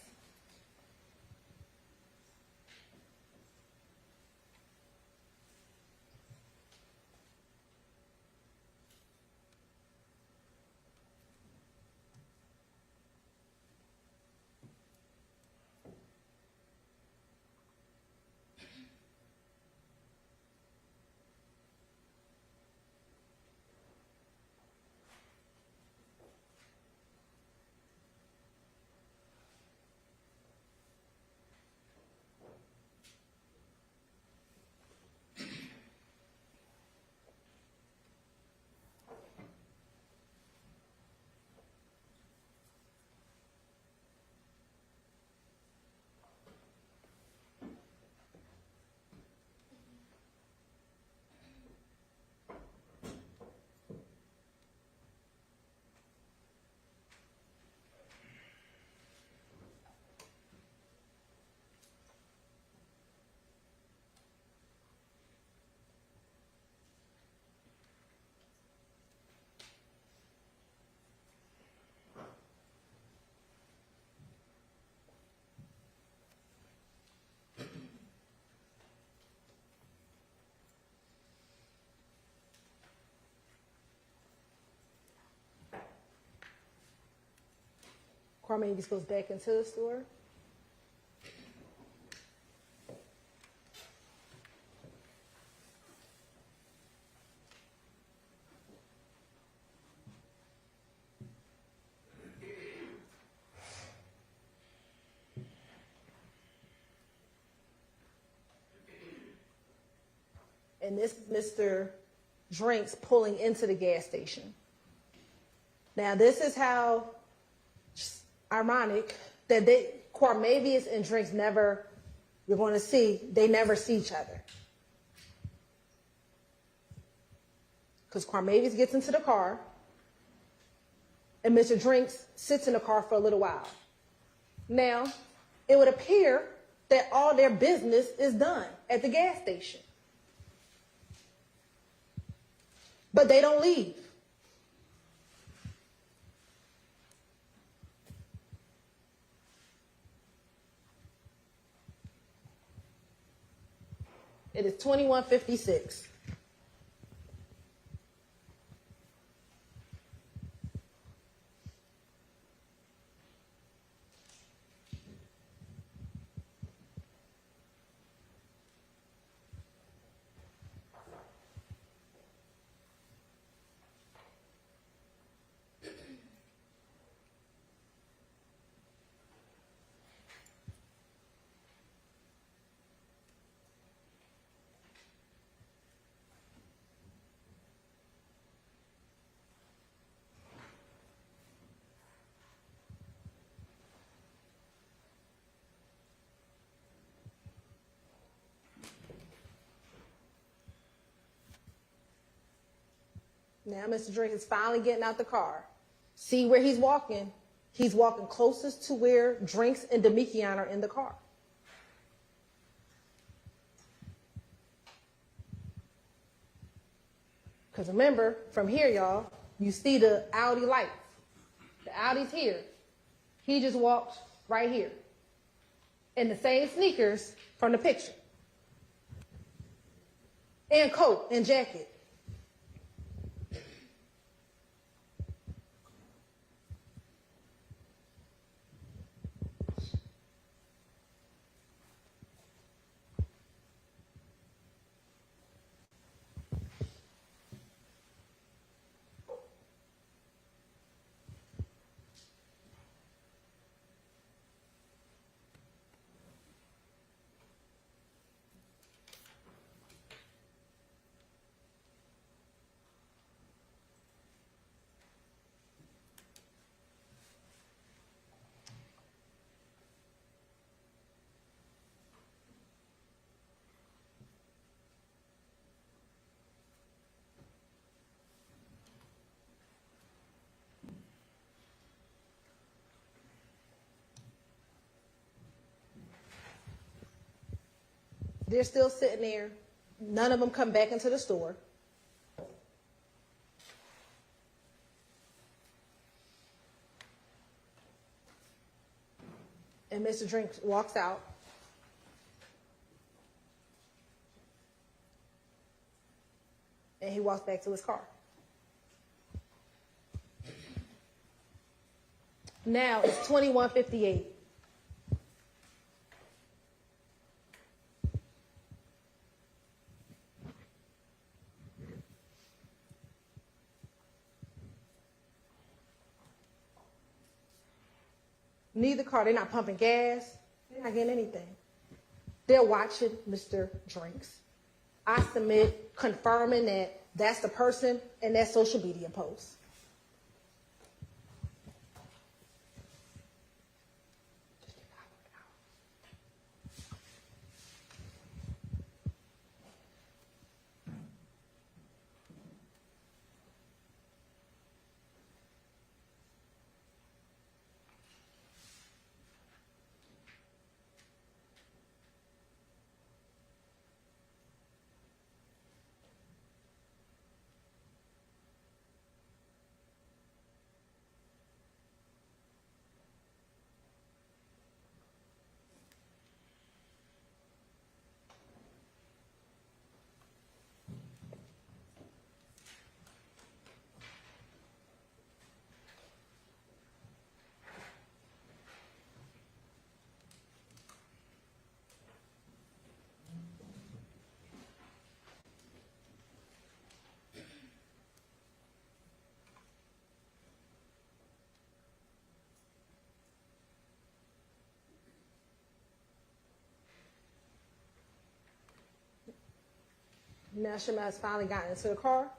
Mavis goes back into the store. And this Mr. Drinks pulling into the gas station. Now, this is how ironic that Cormavius and Drinks never, you're going to see, they never see each other. Because Cormavius gets into the car, and Mr. Drinks sits in the car for a little while. Now, it would appear that all their business is done at the gas station. But they don't leave. It is 21:56. Now Mr. Drink is finally getting out the car. See where he's walking? He's walking closest to where Drinks and Demekian are in the car. Because remember, from here, y'all, you see the Audi lights. The Audi's here. He just walked right here. In the same sneakers from the picture. And coat and jacket. They're still sitting there. None of them come back into the store. And Mr. Drink walks out. And he walks back to his car. Now it's 21:58. Neither car, they're not pumping gas, they're not getting anything. They're watching Mr. Drinks. I submit confirming that that's the person in that social media post. Now Shema has finally gotten into the car.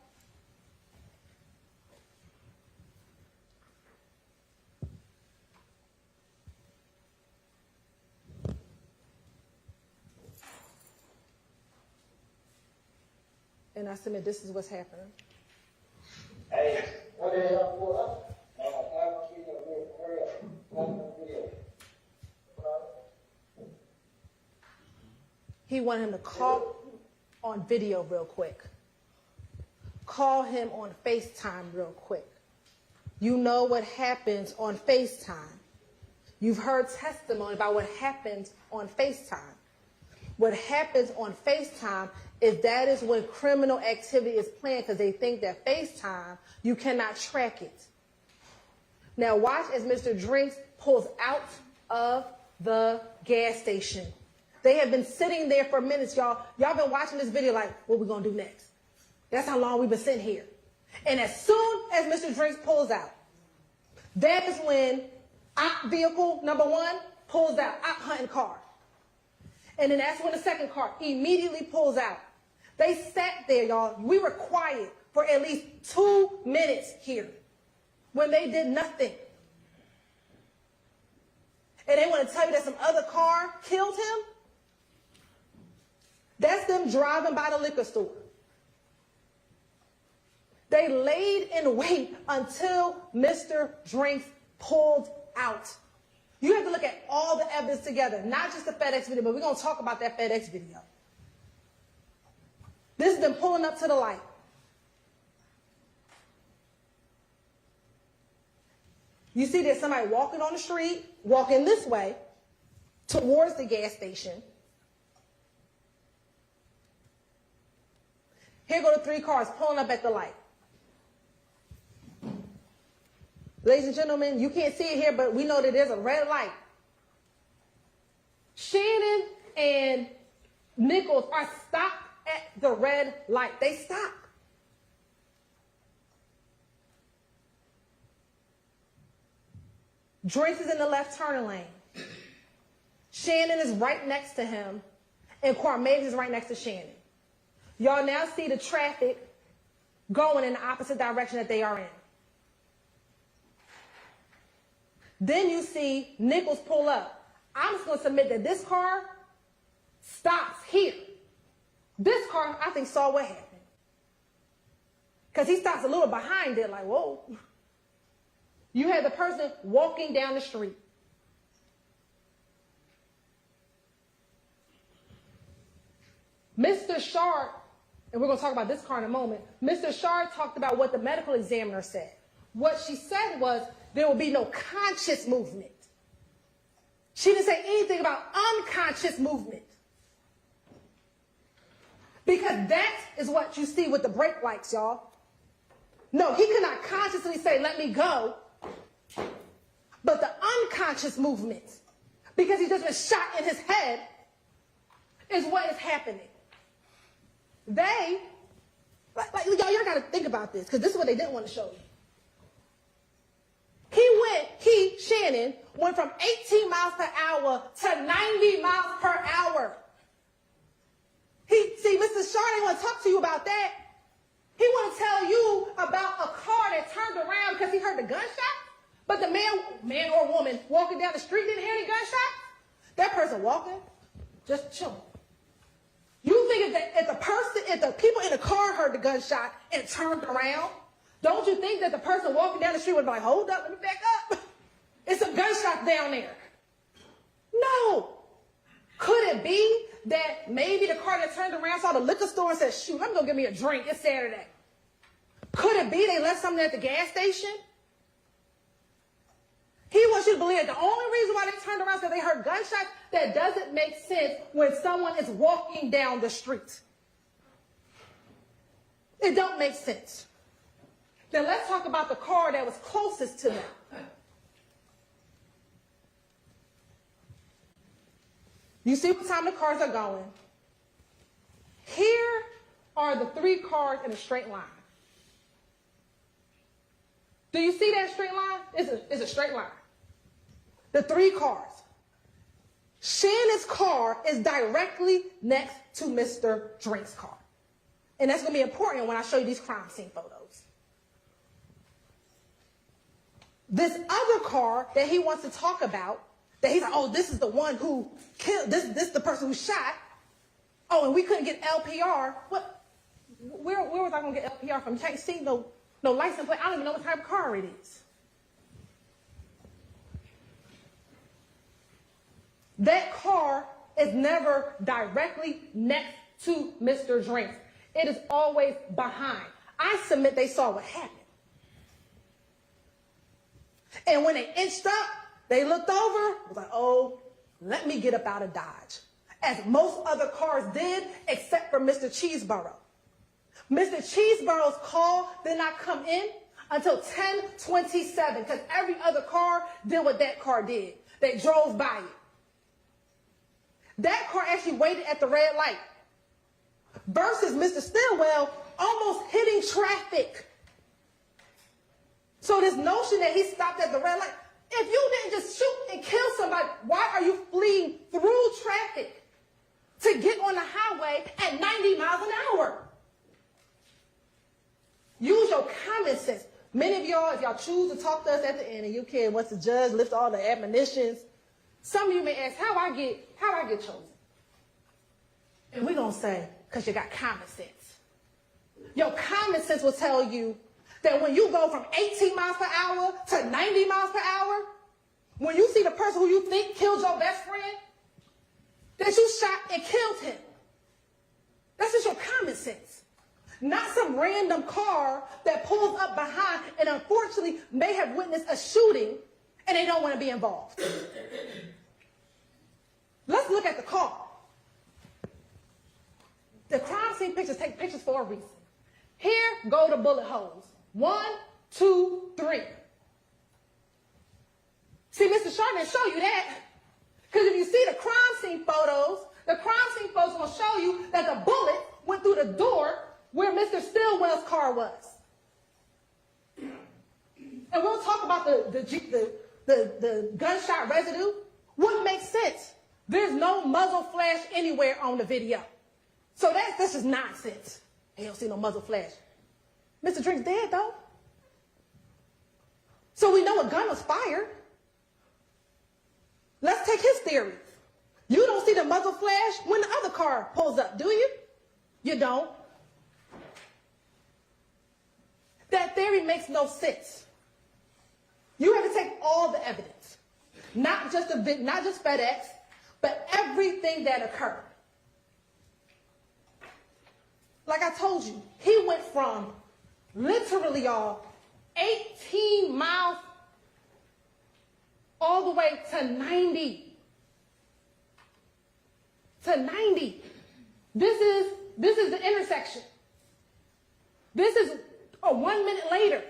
And I submit this is what's happening. Hey, what the hell pull up? I don't see no video. Hurry up. No video. He wanted him to call on video real quick. Call him on FaceTime real quick. You know what happens on FaceTime. You've heard testimony about what happens on FaceTime. What happens on FaceTime is that is when criminal activity is planned because they think that FaceTime, you cannot track it. Now watch as Mr. Drinks pulls out of the gas station. They have been sitting there for minutes, y'all. Y'all been watching this video like, what we gonna do next? That's how long we've been sitting here. And as soon as Mr. Drinks pulls out, that is when op vehicle number 1 pulls out, op hunting car. And then that's when the second car immediately pulls out. They sat there, y'all. We were quiet for at least 2 minutes here when they did nothing. And they want to tell you that some other car killed him? That's them driving by the liquor store. They laid in wait until Mr. Drinks pulled out. You have to look at all the evidence together, not just the FedEx video, but we're going to talk about that FedEx video. This is them pulling up to the light. You see there's somebody walking on the street, walking this way towards the gas station. Here go the 3 cars pulling up at the light. Ladies and gentlemen, you can't see it here, but we know that there's a red light. Shannon and Nichols are stopped at the red light. They stop. Drinks is in the left turning lane. Shannon is right next to him, and Quarmez is right next to Shannon. Y'all now see the traffic going in the opposite direction that they are in. Then you see Nichols pull up. I'm just going to submit that this car stops here. This car, I think, saw what happened. Because he stops a little behind it, like, whoa. You had the person walking down the street. Mr. Sharp, and we're going to talk about this car in a moment, Mr. Sharp talked about what the medical examiner said. What she said was there will be no conscious movement. She didn't say anything about unconscious movement. Because that is what you see with the brake lights, y'all. No, he could not consciously say, let me go. But the unconscious movement, because he just been shot in his head, is what is happening. They, y'all got to think about this, because this is what they didn't want to show you. Shannon went from 18 miles per hour to 90 miles per hour. See, Mr. Shaw didn't want to talk to you about that. He want to tell you about a car that turned around because he heard the gunshot. But the man or woman walking down the street didn't hear any gunshots. That person walking, just chilling. You think if the people in the car heard the gunshot and turned around, don't you think that the person walking down the street would be like, hold up, let me back up. It's a gunshot down there. No. Could it be that maybe the car that turned around saw the liquor store and said, shoot, I'm going to get me a drink. It's Saturday. Could it be they left something at the gas station? He wants you to believe that the only reason why they turned around is because they heard gunshots. That doesn't make sense when someone is walking down the street. It don't make sense. Then let's talk about the car that was closest to them. You see what time the cars are going. Here are the 3 cars in a straight line. Do you see that straight line? It's a straight line. The 3 cars. Shannon's car is directly next to Mr. Drink's car. And that's going to be important when I show you these crime scene photos. This other car that he wants to talk about, that he's like, oh, this is the one who killed, this is the person who shot. Oh, and we couldn't get LPR. What? Where was I going to get LPR from? You can't see no license plate. I don't even know what type of car it is. That car is never directly next to Mr. Drinks. It is always behind. I submit they saw what happened. And when they inched up, they looked over, was like, oh, let me get up out of Dodge. As most other cars did, except for Mr. Cheeseborough. Mr. Cheeseborough's call did not come in until 10:27, because every other car did what that car did. They drove by it. That car actually waited at the red light versus Mr. Stillwell almost hitting traffic. So this notion that he stopped at the red light, if you didn't just shoot and kill somebody, why are you fleeing through traffic to get on the highway at 90 miles an hour? Use your common sense. Many of y'all, if y'all choose to talk to us at the end and you can, once the judge lifts all the admonitions, some of you may ask, how I get chosen? And we're going to say, because you got common sense. Your common sense will tell you that when you go from 18 miles per hour to 90 miles per hour, when you see the person who you think killed your best friend, that you shot and killed him. That's just your common sense. Not some random car that pulls up behind and unfortunately may have witnessed a shooting and they don't want to be involved. Let's look at the car. The crime scene pictures take pictures for a reason. Here go the bullet holes. 1, 2, 3. See, Mr. Shannon didn't show you that. Because if you see the crime scene photos will show you that the bullet went through the door where Mr. Stillwell's car was. And we'll talk about the gunshot residue. What makes sense? There's no muzzle flash anywhere on the video. So that's just nonsense. They don't see no muzzle flash. Mr. Drink's dead, though. So we know a gun was fired. Let's take his theory. You don't see the muzzle flash when the other car pulls up, do you? You don't. That theory makes no sense. You have to take all the evidence, not just FedEx, but everything that occurred. Like I told you, he went from literally, y'all, 18 miles all the way to 90. To 90. This is the intersection. This is 1 minute later.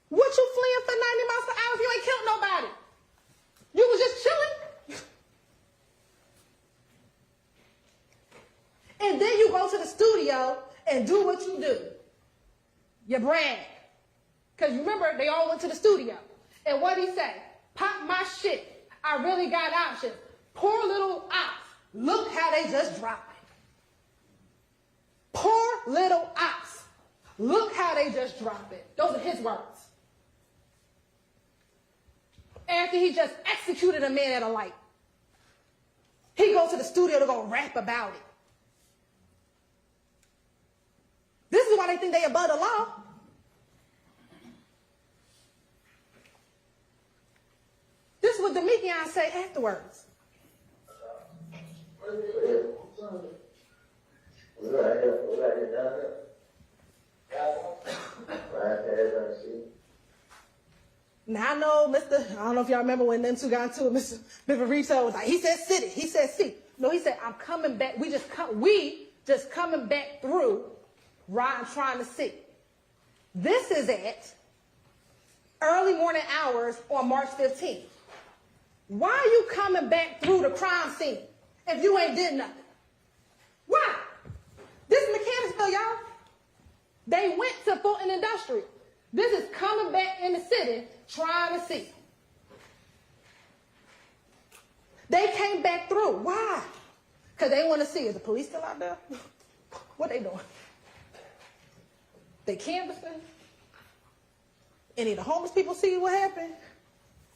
What you fleeing for 90 miles per hour if you ain't killed nobody? You was just chilling. And then you go to the studio and do what you do. You brag. Because you remember, they all went to the studio. And what did he say? Pop my shit. I really got options. Poor little ops. Look how they just dropped it. Poor little ops. Look how they just dropped it. Those are his words. After he just executed a man at a light. He goes to the studio to go rap about it. This is why they think they above the law. This is what Deamonte say afterwards. Now I know I don't know if y'all remember when them two got into it, Mr. Rico was like, he said city, he said C. No, he said, I'm coming back. We just coming back through riding trying to see. This is at early morning hours on March 15th. Why are you coming back through the crime scene if you ain't did nothing? Why? This is Mechanicsville, y'all. They went to Fulton Industrial. This is coming back in the city trying to see. They came back through. Why? Because they want to see, is the police still out there? What they doing? They canvassing? Any of the homeless people see what happened?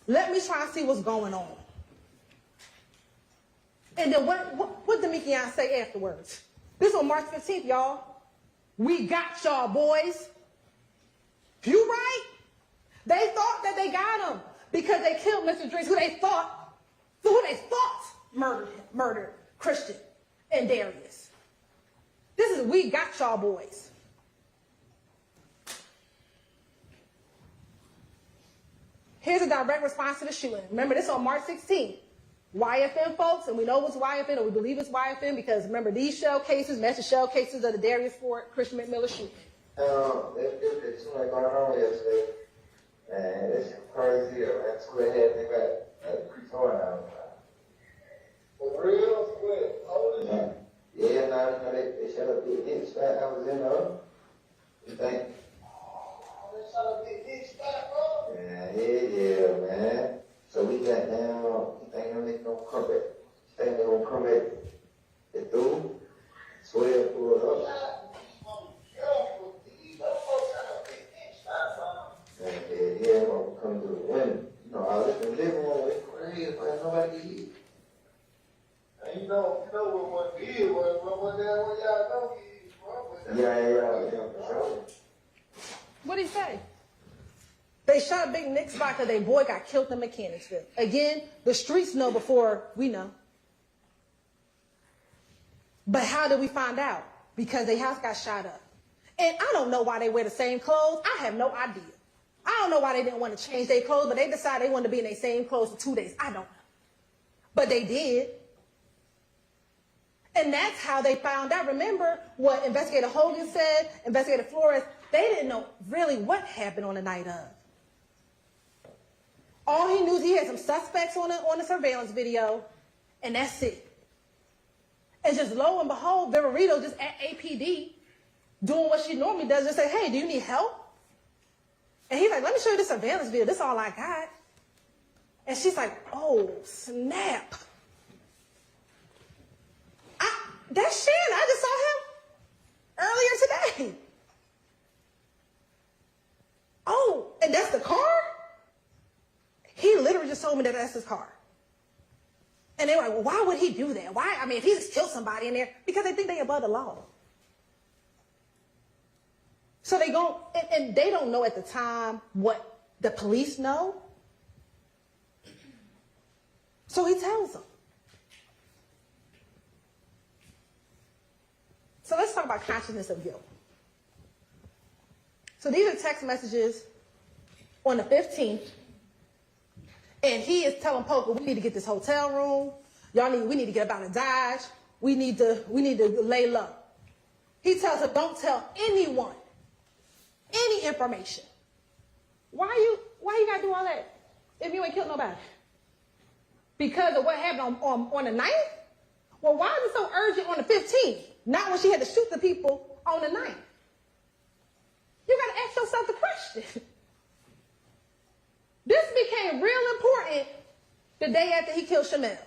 Let me try and see what's going on. And then what did Mikian say afterwards? This was on March 15th, y'all. We got y'all, boys. You right? They thought that they got him because they killed Mr. Drinks, who they thought murdered Christian and Darius. This is we got y'all, boys. Here's a direct response to the shooting. Remember, this on March 16th. YFN folks, and we know it's YFN, or we believe it's YFN, because remember, these shell cases match the shell cases of the Darius Ford, Christian McMillan shooting. It's too much going on yesterday. Man, it's crazy. Man, school ahead, they got pretty torn out. For real? What? How old is that? Yeah, no, they shut up Big Dick Spot. I was in you think? Oh, they shut up Big Dick Spot, bro? Yeah, man. So we got down, you think they gonna come back? You think they gonna come back? They through? Swear pulled up. Yeah, I'm gonna come to the window. You know, I was in the living room waiting for the head, but nobody could eat. And you know what one did was one day when y'all know he is, bro. Yeah, for sure. What did he say? They shot Big Nick Spot because their boy got killed in Mechanicsville. Again, the streets know before we know. But how did we find out? Because their house got shot up. And I don't know why they wear the same clothes. I have no idea. I don't know why they didn't want to change their clothes, but they decided they wanted to be in their same clothes for 2 days. I don't know. But they did. And that's how they found out. Remember what Investigator Hogan said, Investigator Flores, they didn't know really what happened on the night of. All he knew is he had some suspects on the surveillance video, and that's it. And just lo and behold, Viverito just at APD doing what she normally does, just say, hey, do you need help? And he's like, let me show you the surveillance video. This is all I got. And she's like, oh, snap. That's Shannon. I just saw him earlier today. Oh, and that's the car? He literally just told me that that's his car. And they were like, well, why would he do that? Why? I mean, if he just killed somebody in there, because they think they above the law. So they go, and they don't know at the time what the police know. So he tells them. So let's talk about consciousness of guilt. So these are text messages on the 15th. And he is telling Poker, we need to get this hotel room. We need to get up out of Dodge. We need to lay low. He tells her, don't tell anyone any information. Why you gotta do all that if you ain't killed nobody? Because of what happened on the 9th? Well, why is it so urgent on the 15th? Not when she had to shoot the people on the 9th. You gotta ask yourself the question. This became real important the day after he killed Shamel.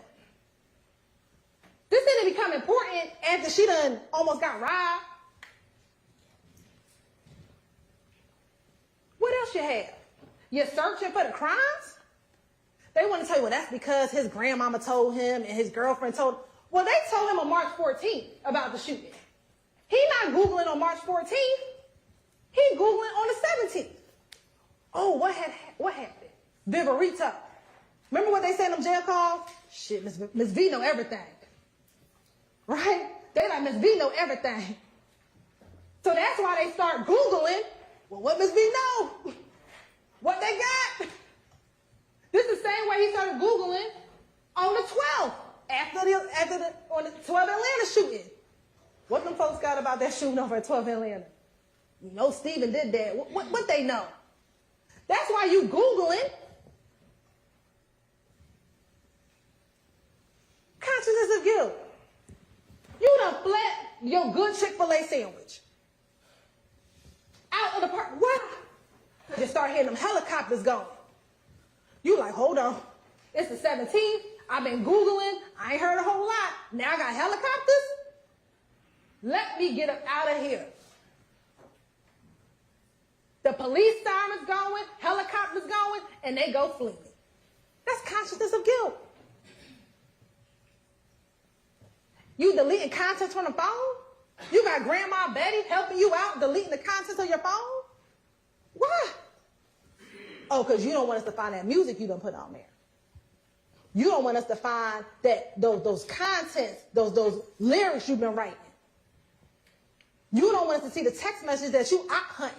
This didn't become important after she done almost got robbed. What else you have? You're searching for the crimes? They want to tell you, well, that's because his grandmama told him and his girlfriend told him. Well, they told him on March 14th about the shooting. He not Googling on March 14th. He Googling on the 17th. Oh, what happened? Viverito. Remember what they said in them jail calls? Shit, Miss V know everything. Right? They like, Miss V know everything. So that's why they start Googling, well, what Miss V know? What they got? This is the same way he started Googling on the 12th, on the 12th Atlanta shooting. What them folks got about that shooting over at 12th Atlanta? You know Stephen did that. What they know? That's why you Googling. Consciousness of guilt. You done fled your good Chick-fil-A sandwich. Out of the park. What? You start hearing them helicopters going. You like, hold on. It's the 17th. I've been Googling. I ain't heard a whole lot. Now I got helicopters? Let me get up out of here. The police sirens going, helicopters going, and they go fleeing. That's consciousness of guilt. You deleting contents from the phone? You got Grandma Betty helping you out deleting the contents of your phone? Why? Oh, because you don't want us to find that music you done put on there. You don't want us to find that those contents, those lyrics you've been writing. You don't want us to see the text message that you out hunting.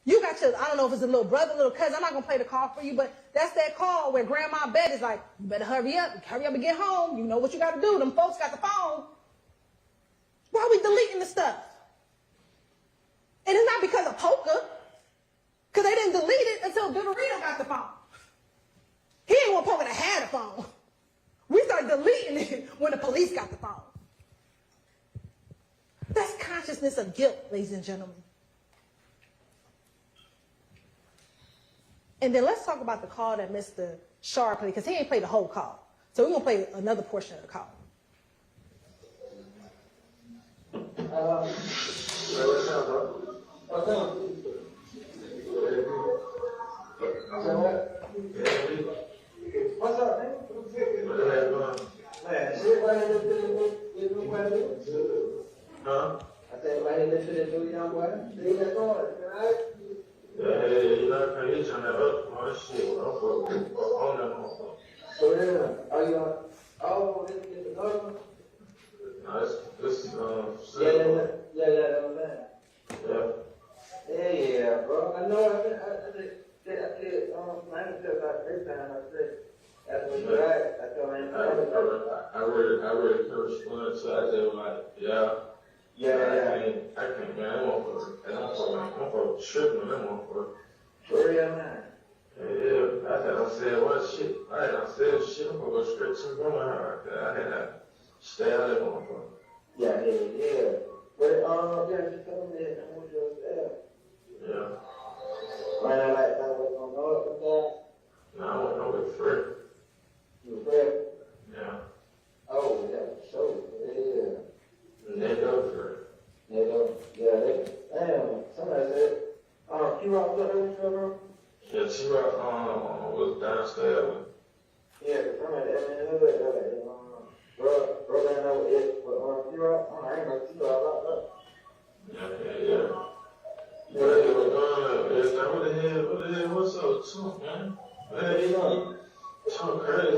You got your, I don't know if it's a little brother, little cousin. I'm not going to play the call for you, but that's that call where Grandma Betty's like, you better hurry up and get home. You know what you got to do. Them folks got the phone. Why are we deleting the stuff? And it's not because of poker, because they didn't delete it until Viverito got the phone. He ain't want poker to have the phone. We started deleting it when the police got the phone. That's consciousness of guilt, ladies and gentlemen. And then let's talk about the call that Mr. Sharp played, because he ain't played the whole call. So we're going to play another portion of the call. What's up? What's up, man? Man, shit, why did this new boy? Huh? I said, why did this new young boy? See that going, right? Yeah, you know, I can't turn that up. Oh, shit. On that motherfucker. So then, are you on? Oh, this is another one? No, this Yeah, that was that. Yeah. Yeah, bro. I know. I said, I said about this time. I said, that's what you're right. I told him. I really could respond, so I just like, yeah. I can't, man. I'm for tripping on them motherfucker. For real, man. Yeah, I said, what shit? I said shit, I'm gonna go straight to the grandma. I had to stay out of that motherfucker. Yeah. But, yeah, she told me that I want you to stay. Yeah. Right now, like, I was gonna know it with that. No, I went over with Fred. You were Fred? Yeah. Oh, yeah, sure. Yeah. They go Fred. They go, yeah, damn, somebody said, Q-Rock, what was your room? Yeah, T-Rock was downstairs. Yeah, the somebody in the hood, bro, down there with it, but Q-Rock, I ain't know Q-Rock locked up. Yeah. What they were going, is that what the hell, what's up, too, man? Man, talk crazy.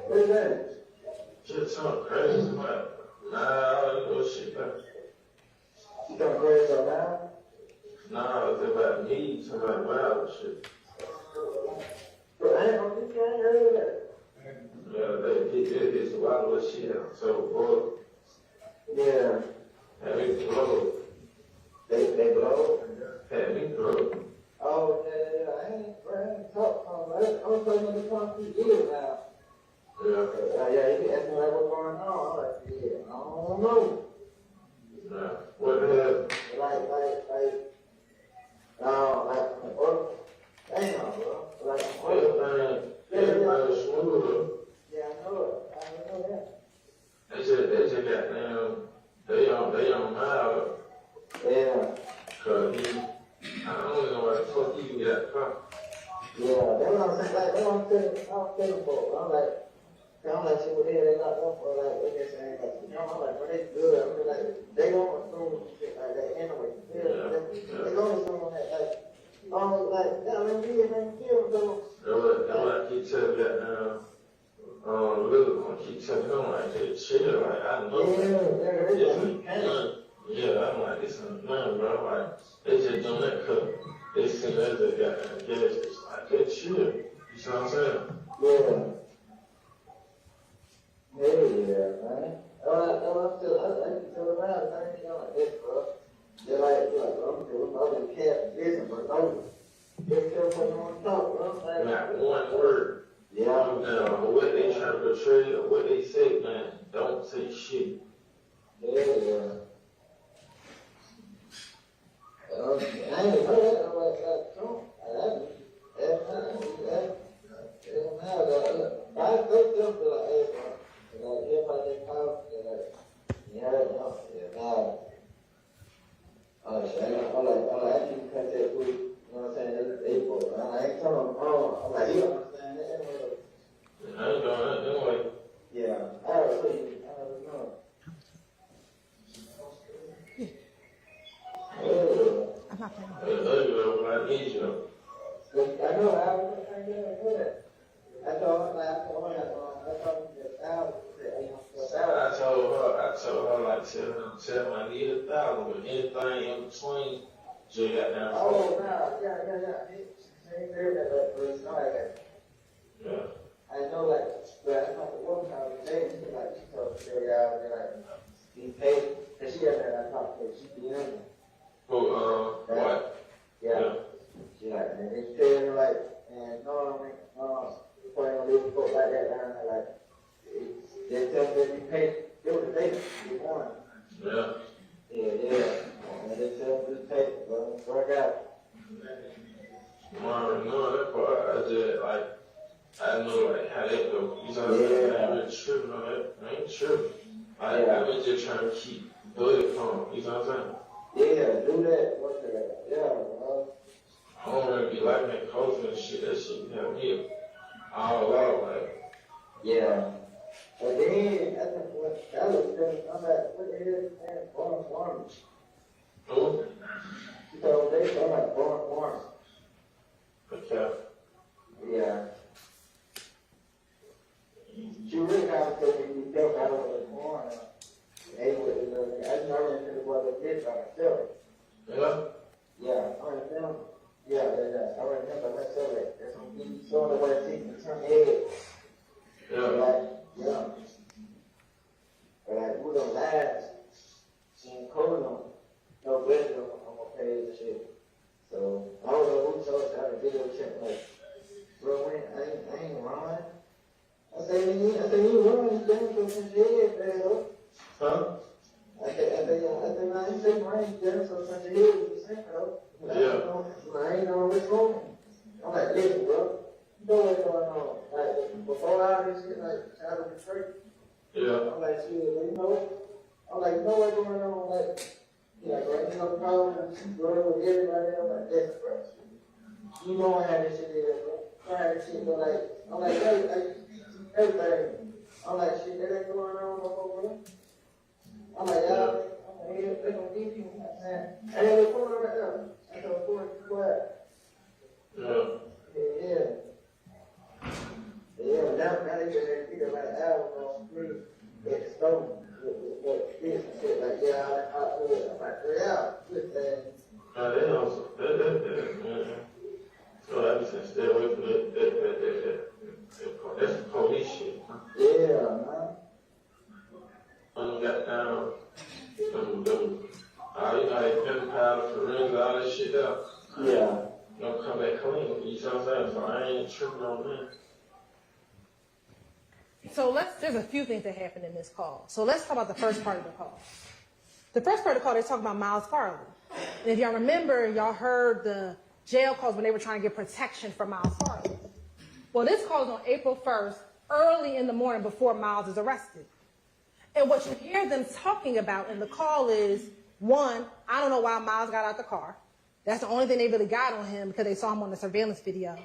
What is that? Just talk crazy, man. Nah, I don't know shit, man. You talking crazy right now? Nah, it's about me, talking about wild shit. Bro, I ain't heard of that. Yeah, it's wild shit, so, Yeah. had me blow. They blow? Had me blow. Oh, yeah, I ain't talked on that. I'm talking to 22 years now. Yeah. Yeah, you can ask me like what's going on. I'm like, yeah, I don't know. Yeah. What the hell? Damn, bro. Everybody smooth. Yeah, I know it. I know that. They just got down, they on mild. Yeah. Cause I don't know why the fuck you get that car. Yeah, that's what I'm saying. Like, that's what I'm telling folks. I'm like, shit, what the hell they got them for? Like, what they saying? Like, I'm like, well, they good. I'm just like, they gonna assume shit like that anyway. They gonna assume that, like, yeah, let me get them killed, so. That's what I keep telling that now. Little one keep telling them like, hey, chill, like, I know. Yeah, I'm like, this is nothing, bro. Like, they just doing that cause they send us that goddamn gas. It's like, they chill. You see what I'm saying? Yeah. Yeah, man. I'm still around. I ain't like this, bro. They're like, I'm doing other cat business, but no. Just tell what you want to talk, bro. Not one word. Yeah. What they trying to portray or what they say, man, don't say shit. Yeah. I ain't heard that like that, too. I go to them to like, hey, bro. Like, everybody shit, I'm like, I keep contact with, you know what I'm saying, it's April. I ain't telling him, I'm like, you understand that anyway. I ain't doing that anyway. Yeah, I already know. I'm not playing. Hey, I need you. I know, I was trying to get it. I told her, I told her like tell her I need 1,000, but anything in between, she got down. oh, no, yeah. She ain't there that place, no, I got. Yeah. I know, like, but I know the one time today, she told me, like, he paid, and she got there, I talked to her, she be in there. What? Yeah. She like, and they paid her, like, and no, before I leave the book like that down there, like, they tell me that we paid, they were the date, we won. Yeah. Yeah. And they tell me to pay, but work out. I already know that part. I just like, I know like how that go. You know what I'm saying? I ain't tripping on that. I ain't tripping. I've been just trying to keep bullet from, you know what I'm saying? Yeah, do that, work that. Yeah, I don't really be liking that culture and shit. That shit have me all out, like. yeah. But then, I think that was good. I'm like, what the hell is that? Farm. Who? So they come like farm. Okay. Yeah. She really kind of told me you felt I was born. I just know everything that was a kid by myself. Yeah? Yeah, I remember. Yeah. I remember myself. That's when you saw the way to turn head. Yeah. Yeah. But like, who don't last? She ain't cold on. No better on my page and shit. So, I don't know who told us how to video check. Like, bro, I ain't wrong. I say, you wrong. You damn so since your head, man. Huh? I said, man, you say, man, you damn so since your head was the same, bro. I ain't know what's wrong. I'm like, listen, bro. You know what's going on. Like, before all this shit, like, child of the church. Yeah. I'm like, shit, you know? I'm like, you know what's going on? Like, yeah, bro, you know, problems, bro, with everybody else, like, this, bro. You know how this shit is, bro. You know how this shit, but like, I'm like, hey, everything. I'm like, shit, that ain't going on, bro. I'm like, y'all, they gonna give you, man. And then the corner right there. I told the corner, be quiet. Yeah. Yeah, now they just figure like an album on screen at the store with this and shit like, yeah, I'm like, yeah, good thing. They also, so I just stay away from that. That's the police shit. Yeah, man. Got down, you know, they pen powder for rings, all that shit up. Yeah. Don't come back clean, you know what I'm saying? So I ain't tripping on that. So there's a few things that happened in this call. So let's talk about the first part of the call. The first part of the call, they're talking about Miles Farley. And if y'all remember, y'all heard the jail calls when they were trying to get protection for Miles Farley. Well, this call is on April 1st, early in the morning before Miles is arrested. And what you hear them talking about in the call is, one, I don't know why Miles got out the car. That's the only thing they really got on him because they saw him on the surveillance video.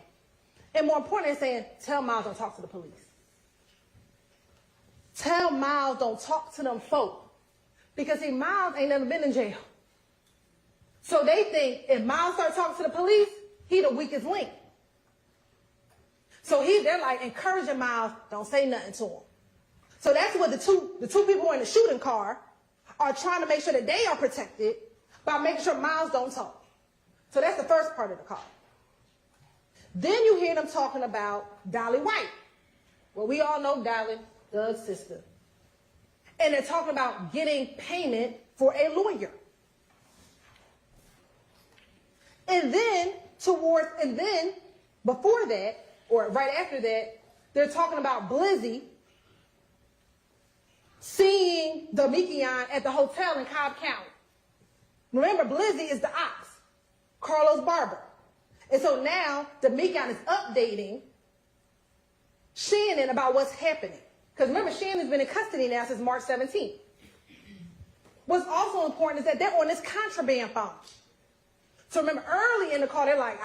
And more importantly, they're saying, tell Miles don't talk to the police. Tell Miles don't talk to them folk. Because see, Miles ain't never been in jail. So they think if Miles starts talking to the police, he the weakest link. So they're like encouraging Miles, don't say nothing to him. So that's what the two people who are in the shooting car are trying to make sure that they are protected by making sure Miles don't talk. So that's the first part of the call. Then you hear them talking about Dolly White. Well, we all know Dolly, Doug's sister. And they're talking about getting payment for a lawyer. And then before that, or right after that, they're talking about Blizzy seeing Deamonte at the hotel in Cobb County. Remember, Blizzy is the ox, Carlos Barber. And so now Deamonte is updating Shannon about what's happening. Because remember, Shannon's been in custody now since March 17th. what's also important is that they're on this contraband phone. So remember, early in the call, they're like,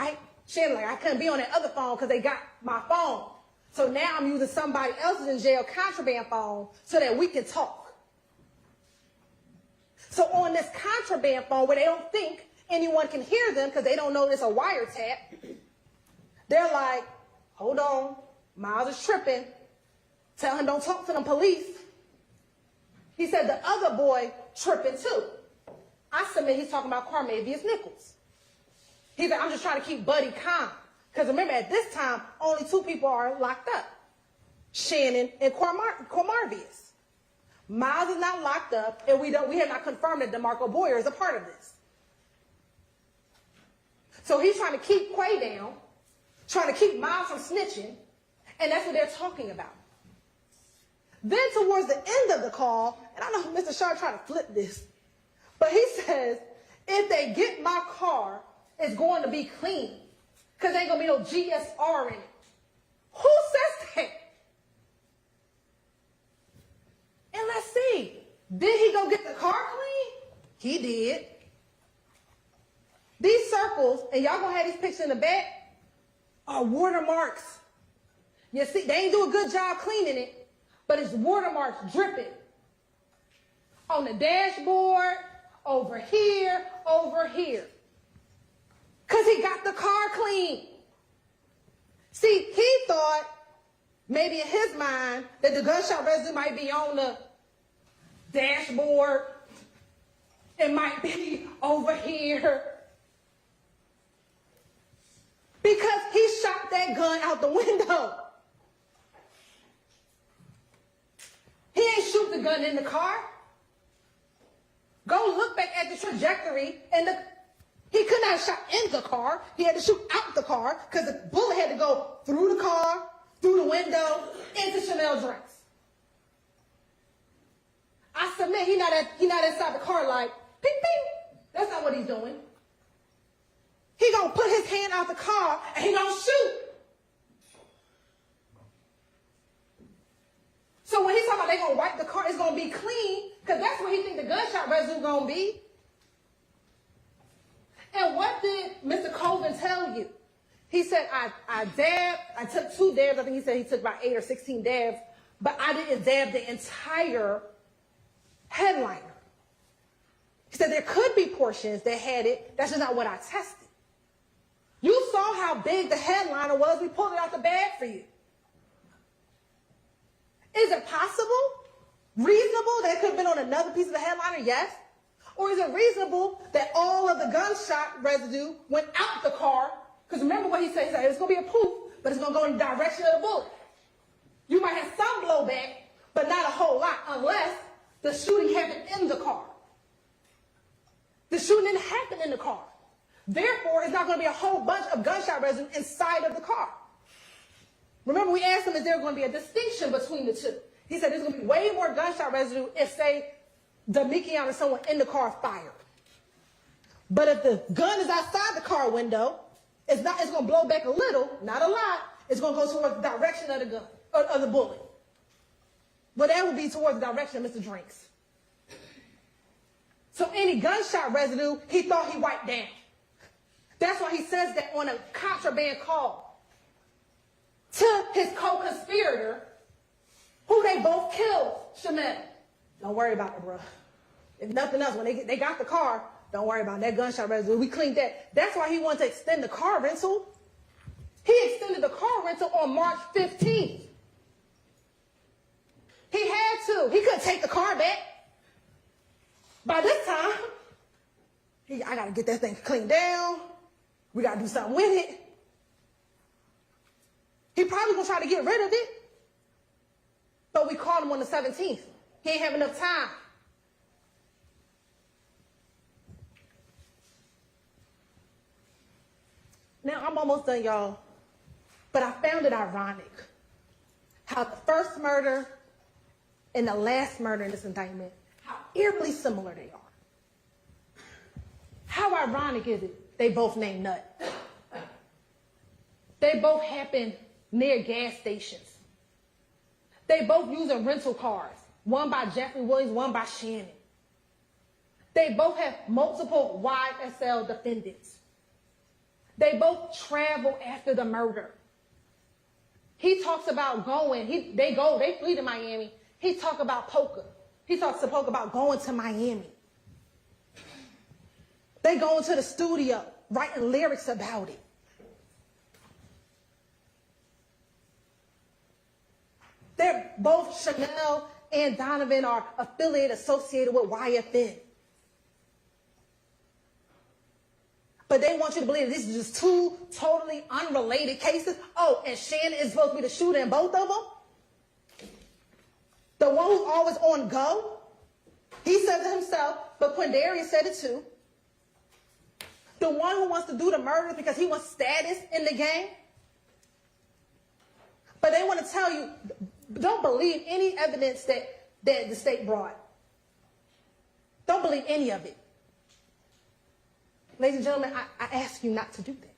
Shannon, I couldn't be on that other phone because they got my phone. So now I'm using somebody else's in jail contraband phone so that we can talk. So on this contraband phone where they don't think anyone can hear them because they don't know it's a wiretap, they're like, hold on, Miles is tripping. Tell him don't talk to them police. He said the other boy tripping too. I submit he's talking about Carmavius Nichols. He said, I'm just trying to keep Buddy calm. Because remember, at this time, only 2 people are locked up. Shannon and Carmavius. Miles is not locked up, and we have not confirmed that DeMarco Boyer is a part of this. So he's trying to keep Quay down, trying to keep Miles from snitching, and that's what they're talking about. Then towards the end of the call, and I know Mr. Shaw tried to flip this, but he says, if they get my car, it's going to be clean, because there ain't going to be no GSR in it. Who says that? And let's see, did he go get the car clean? He did. These circles, and y'all gonna have these pictures in the back, are watermarks. You see, they ain't do a good job cleaning it, but it's watermarks dripping. On the dashboard, over here, over here. Because he got the car clean. See, he thought, maybe in his mind, that the gunshot residue might be on the dashboard. It might be over here. Because he shot that gun out the window. He ain't shoot the gun in the car. Go look back at the trajectory, and he could not have shot in the car. He had to shoot out the car because the bullet had to go through the car, through the window, into Chanel dress. I submit he not inside the car like, ping, ping. That's not what he's doing. He gonna put his hand out the car and he gonna shoot. So when he's talking about they gonna wipe the car, it's gonna be clean, because that's what he think the gunshot residue gonna be. And what did Mr. Colvin tell you? He said, I dabbed, I took 2 dabs. I think he said he took about 8 or 16 dabs, but I didn't dab the entire headliner. He said there could be portions that had it. That's just not what I tested. You saw how big the headliner was. We pulled it out the bag for you. Is it possible, reasonable, that it could have been on another piece of the headliner? Yes. Or is it reasonable that all of the gunshot residue went out the car? Because remember what he said. He said it's going to be a poof, but it's going to go in the direction of the bullet. You might have some blowback, but not a whole lot, unless the shooting happened in the car. The shooting didn't happen in the car. Therefore, it's not going to be a whole bunch of gunshot residue inside of the car. Remember, we asked him, is there going to be a distinction between the two? He said there's going to be way more gunshot residue if, say, Deamonte or someone in the car fired. But if the gun is outside the car window, it's going to blow back a little, not a lot. It's going to go towards the direction of the gun, of the bullet. But that would be towards the direction of Mr. Drinks. So any gunshot residue, he thought he wiped down. That's why he says that on a contraband call to his co-conspirator, who they both killed, Shannon. Don't worry about it, bro. If nothing else, when they got the car, don't worry about that gunshot residue. We cleaned that. That's why he wanted to extend the car rental. He extended the car rental on March 15th. He had to. He couldn't take the car back. By this time, I got to get that thing cleaned down. We got to do something with it. He probably going to try to get rid of it. But we called him on the 17th. He ain't have enough time. Now, I'm almost done, y'all. But I found it ironic how the first murder and the last murder in this indictment, how eerily similar they are. How ironic is it they both named Nut? They both happened near gas stations. They both using rental cars. One by Jeffrey Williams, one by Shannon. They both have multiple YSL defendants. They both travel after the murder. He talks about going, they flee to Miami. He talks about poker. He talks to poker about going to Miami. They go into the studio, writing lyrics about it. They're both, Chanel and Donovan are affiliated, associated with YFN. But they want you to believe these are just two totally unrelated cases. Oh, and Shannon is supposed to be the shooter in both of them? The one who's always on go? He says it himself, but Quindarius said it too. The one who wants to do the murder because he wants status in the game? But they want to tell you, don't believe any evidence that the state brought. Don't believe any of it. Ladies and gentlemen, I ask you not to do that.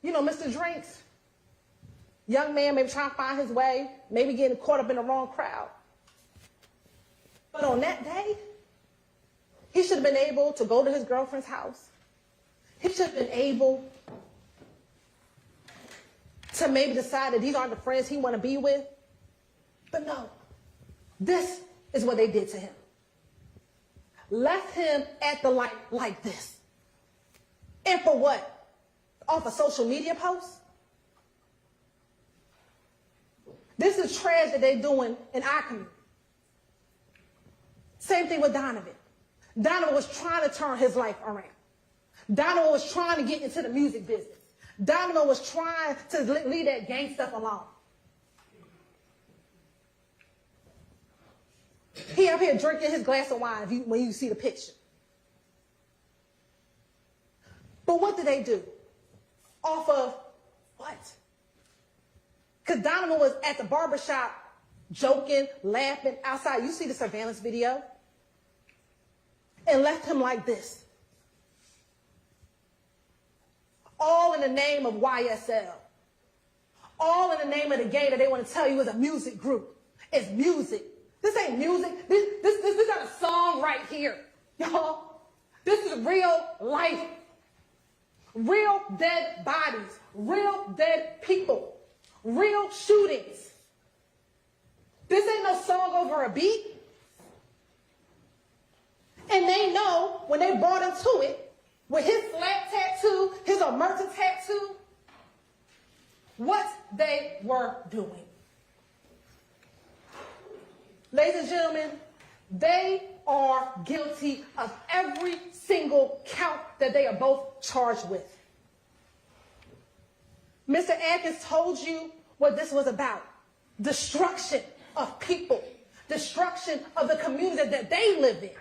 You know, Mr. Drinks, young man maybe trying to find his way, maybe getting caught up in the wrong crowd. But on that day, he should have been able to go to his girlfriend's house. He should have been able to maybe decide that these aren't the friends he want to be with. But no, this is what they did to him. Left him at the light like this. And for what? Off a social media post? This is trash that they're doing in our community. Same thing with Donovan. Donovan was trying to turn his life around. Donovan was trying to get into the music business. Donovan was trying to leave that gang stuff alone. He up here drinking his glass of wine when you see the picture. But what did they do? Off of what? Because Donovan was at the barbershop joking, laughing outside. You see the surveillance video? And left him like this. All in the name of YSL. All in the name of the game that they want to tell you is a music group. It's music. This ain't music. This not a song right here. Y'all, this is real life. Real dead bodies. Real dead people. Real shootings. This ain't no song over a beat. And they know when they brought him to it, with his flag tattoo, his omerta tattoo, what they were doing. Ladies and gentlemen, they are guilty of every single count that they are both charged with. Mr. Atkins told you what this was about. Destruction of people. Destruction of the community that they live in.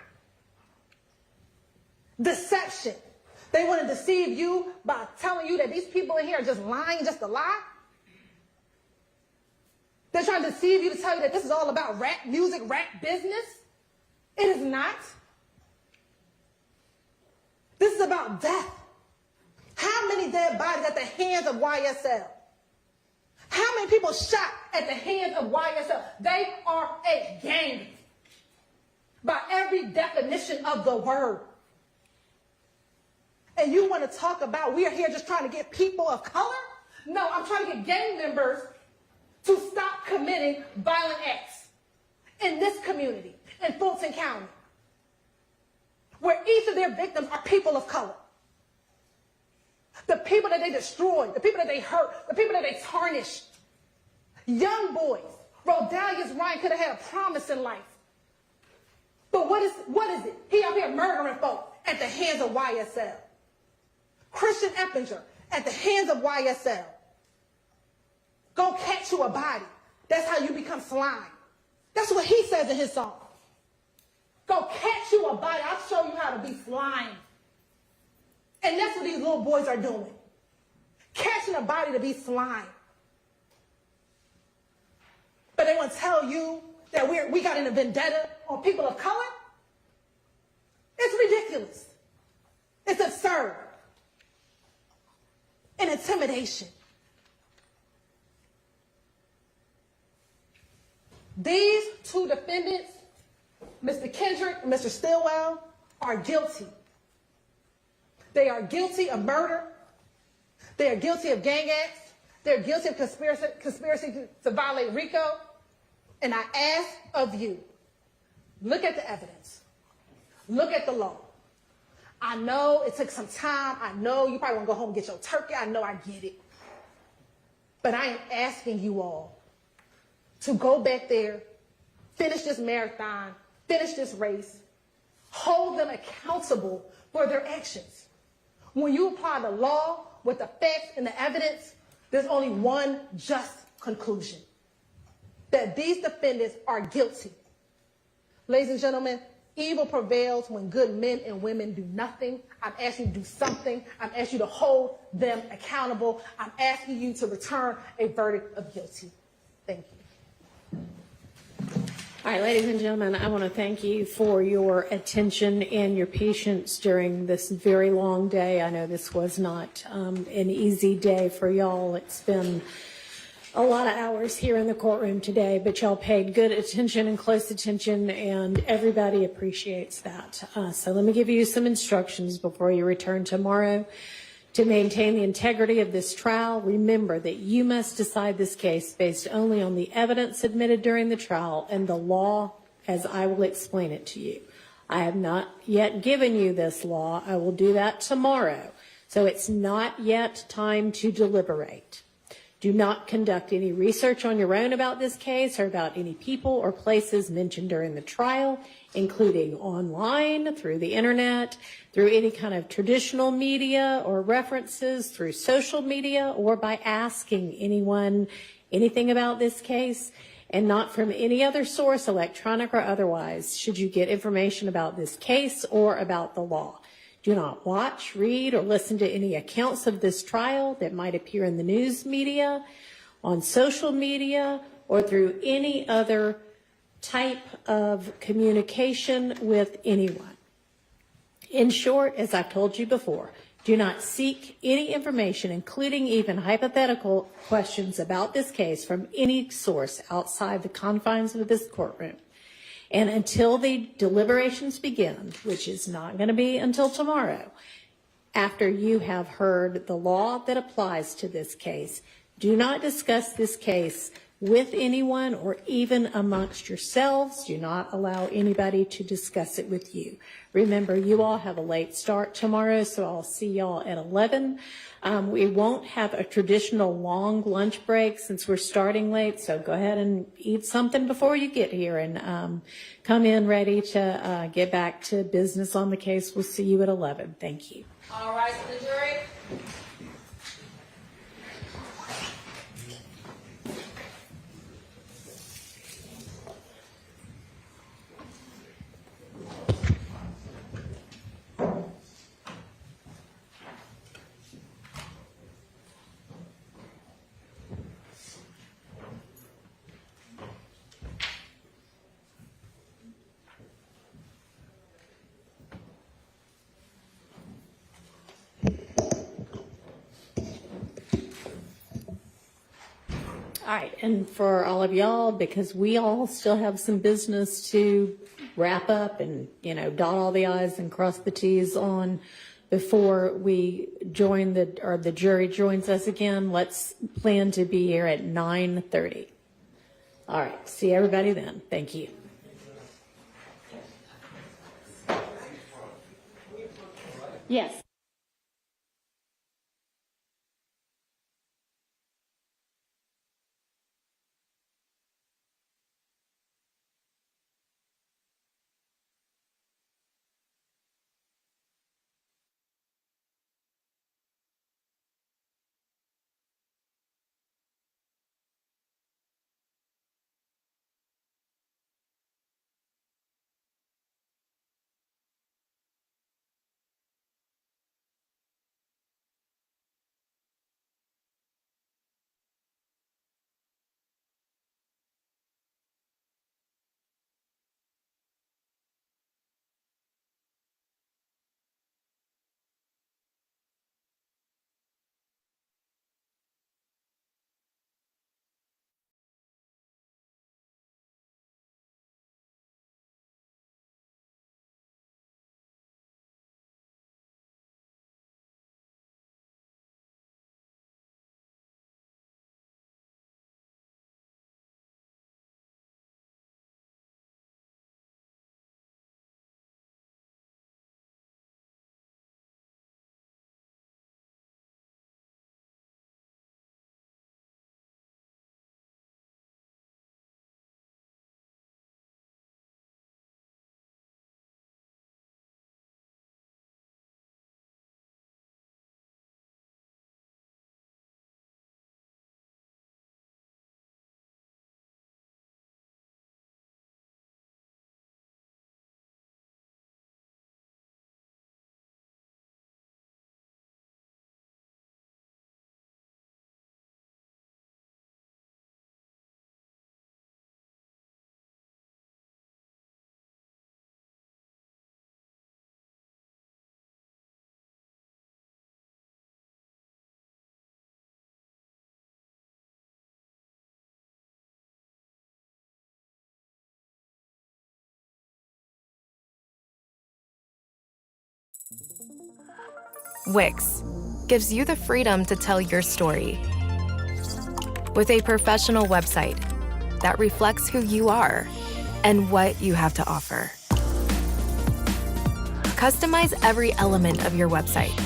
Deception. They want to deceive you by telling you that these people in here are just lying just to lie. They're trying to deceive you to tell you that this is all about rap music, rap business. It is not. This is about death. How many dead bodies at the hands of YSL? How many people shot at the hands of YSL? They are a gang. By every definition of the word. And you want to talk about we are here just trying to get people of color? No, I'm trying to get gang members to stop committing violent acts in this community, in Fulton County, where each of their victims are people of color. The people that they destroyed, the people that they hurt, the people that they tarnished. Young boys. Rodalius Ryan could have had a promise in life. But what is it? He out here murdering folk at the hands of YSL. Christian Eppinger at the hands of YSL. Go catch you a body. That's how you become slime. That's what he says in his song. Go catch you a body. I'll show you how to be slime. And that's what these little boys are doing. Catching a body to be slime. But they want to tell you that we got a vendetta on people of color? It's ridiculous. It's absurd. And intimidation. These two defendants Mr. Kendrick and Mr. Stillwell are guilty. They are guilty of murder. They are guilty of gang acts. They're guilty of conspiracy to violate RICO. And I ask of you, look at the evidence. Look at the law. I know it took some time. I know you probably want to go home and get your turkey. I know, I get it. But I am asking you all to go back there, finish this marathon, finish this race, hold them accountable for their actions. When you apply the law with the facts and the evidence, there's only one just conclusion: that these defendants are guilty. Ladies and gentlemen, evil prevails when good men and women do nothing. I'm asking you to do something. I'm asking you to hold them accountable. I'm asking you to return a verdict of guilty. Thank you. All right, ladies and gentlemen, I want to thank you for your attention and your patience during this very long day. I know this was not an easy day for y'all. It's been a lot of hours here in the courtroom today, but y'all paid good attention and close attention, and everybody appreciates that. So let me give you some instructions before you return tomorrow. To maintain the integrity of this trial, remember that you must decide this case based only on the evidence submitted during the trial and the law as I will explain it to you. I have not yet given you this law. I will do that tomorrow. So it's not yet time to deliberate. Do not conduct any research on your own about this case or about any people or places mentioned during the trial, including online, through the internet, through any kind of traditional media or references, through social media, or by asking anyone anything about this case, and not from any other source, electronic or otherwise, should you get information about this case or about the law. Do not watch, read, or listen to any accounts of this trial that might appear in the news media, on social media, or through any other type of communication with anyone. In short, as I've told you before, do not seek any information, including even hypothetical questions about this case, from any source outside the confines of this courtroom. And until the deliberations begin, which is not going to be until tomorrow, after you have heard the law that applies to this case, do not discuss this case with anyone or even amongst yourselves. Do not allow anybody to discuss it with you. Remember, you all have a late start tomorrow, so I'll see y'all at 11. We won't have a traditional long lunch break since we're starting late, so go ahead and eat something before you get here and come in ready to get back to business on the case. We'll see you at 11. Thank you. All right, so the jury. All right, and for all of y'all, because we all still have some business to wrap up and, dot all the I's and cross the T's on before we join the jury joins us again, let's plan to be here at 9:30. All right, see everybody then. Thank you. Yes. Wix gives you the freedom to tell your story with a professional website that reflects who you are and what you have to offer. Customize every element of your website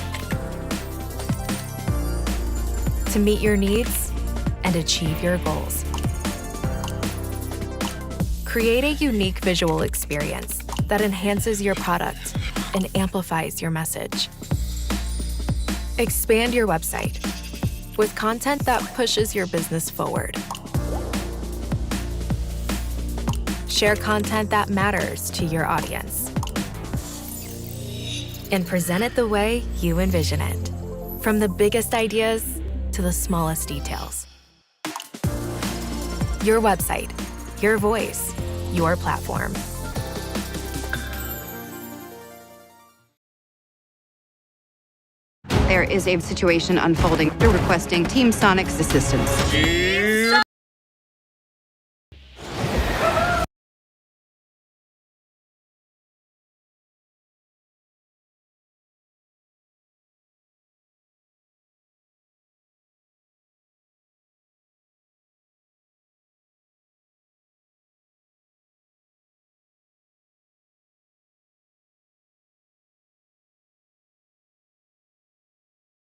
to meet your needs and achieve your goals. Create a unique visual experience that enhances your product and amplifies your message. Expand your website with content that pushes your business forward. Share content that matters to your audience. And present it the way you envision it, from the biggest ideas to the smallest details. Your website, your voice, your platform. There is a situation unfolding. They're requesting Team Sonic's assistance.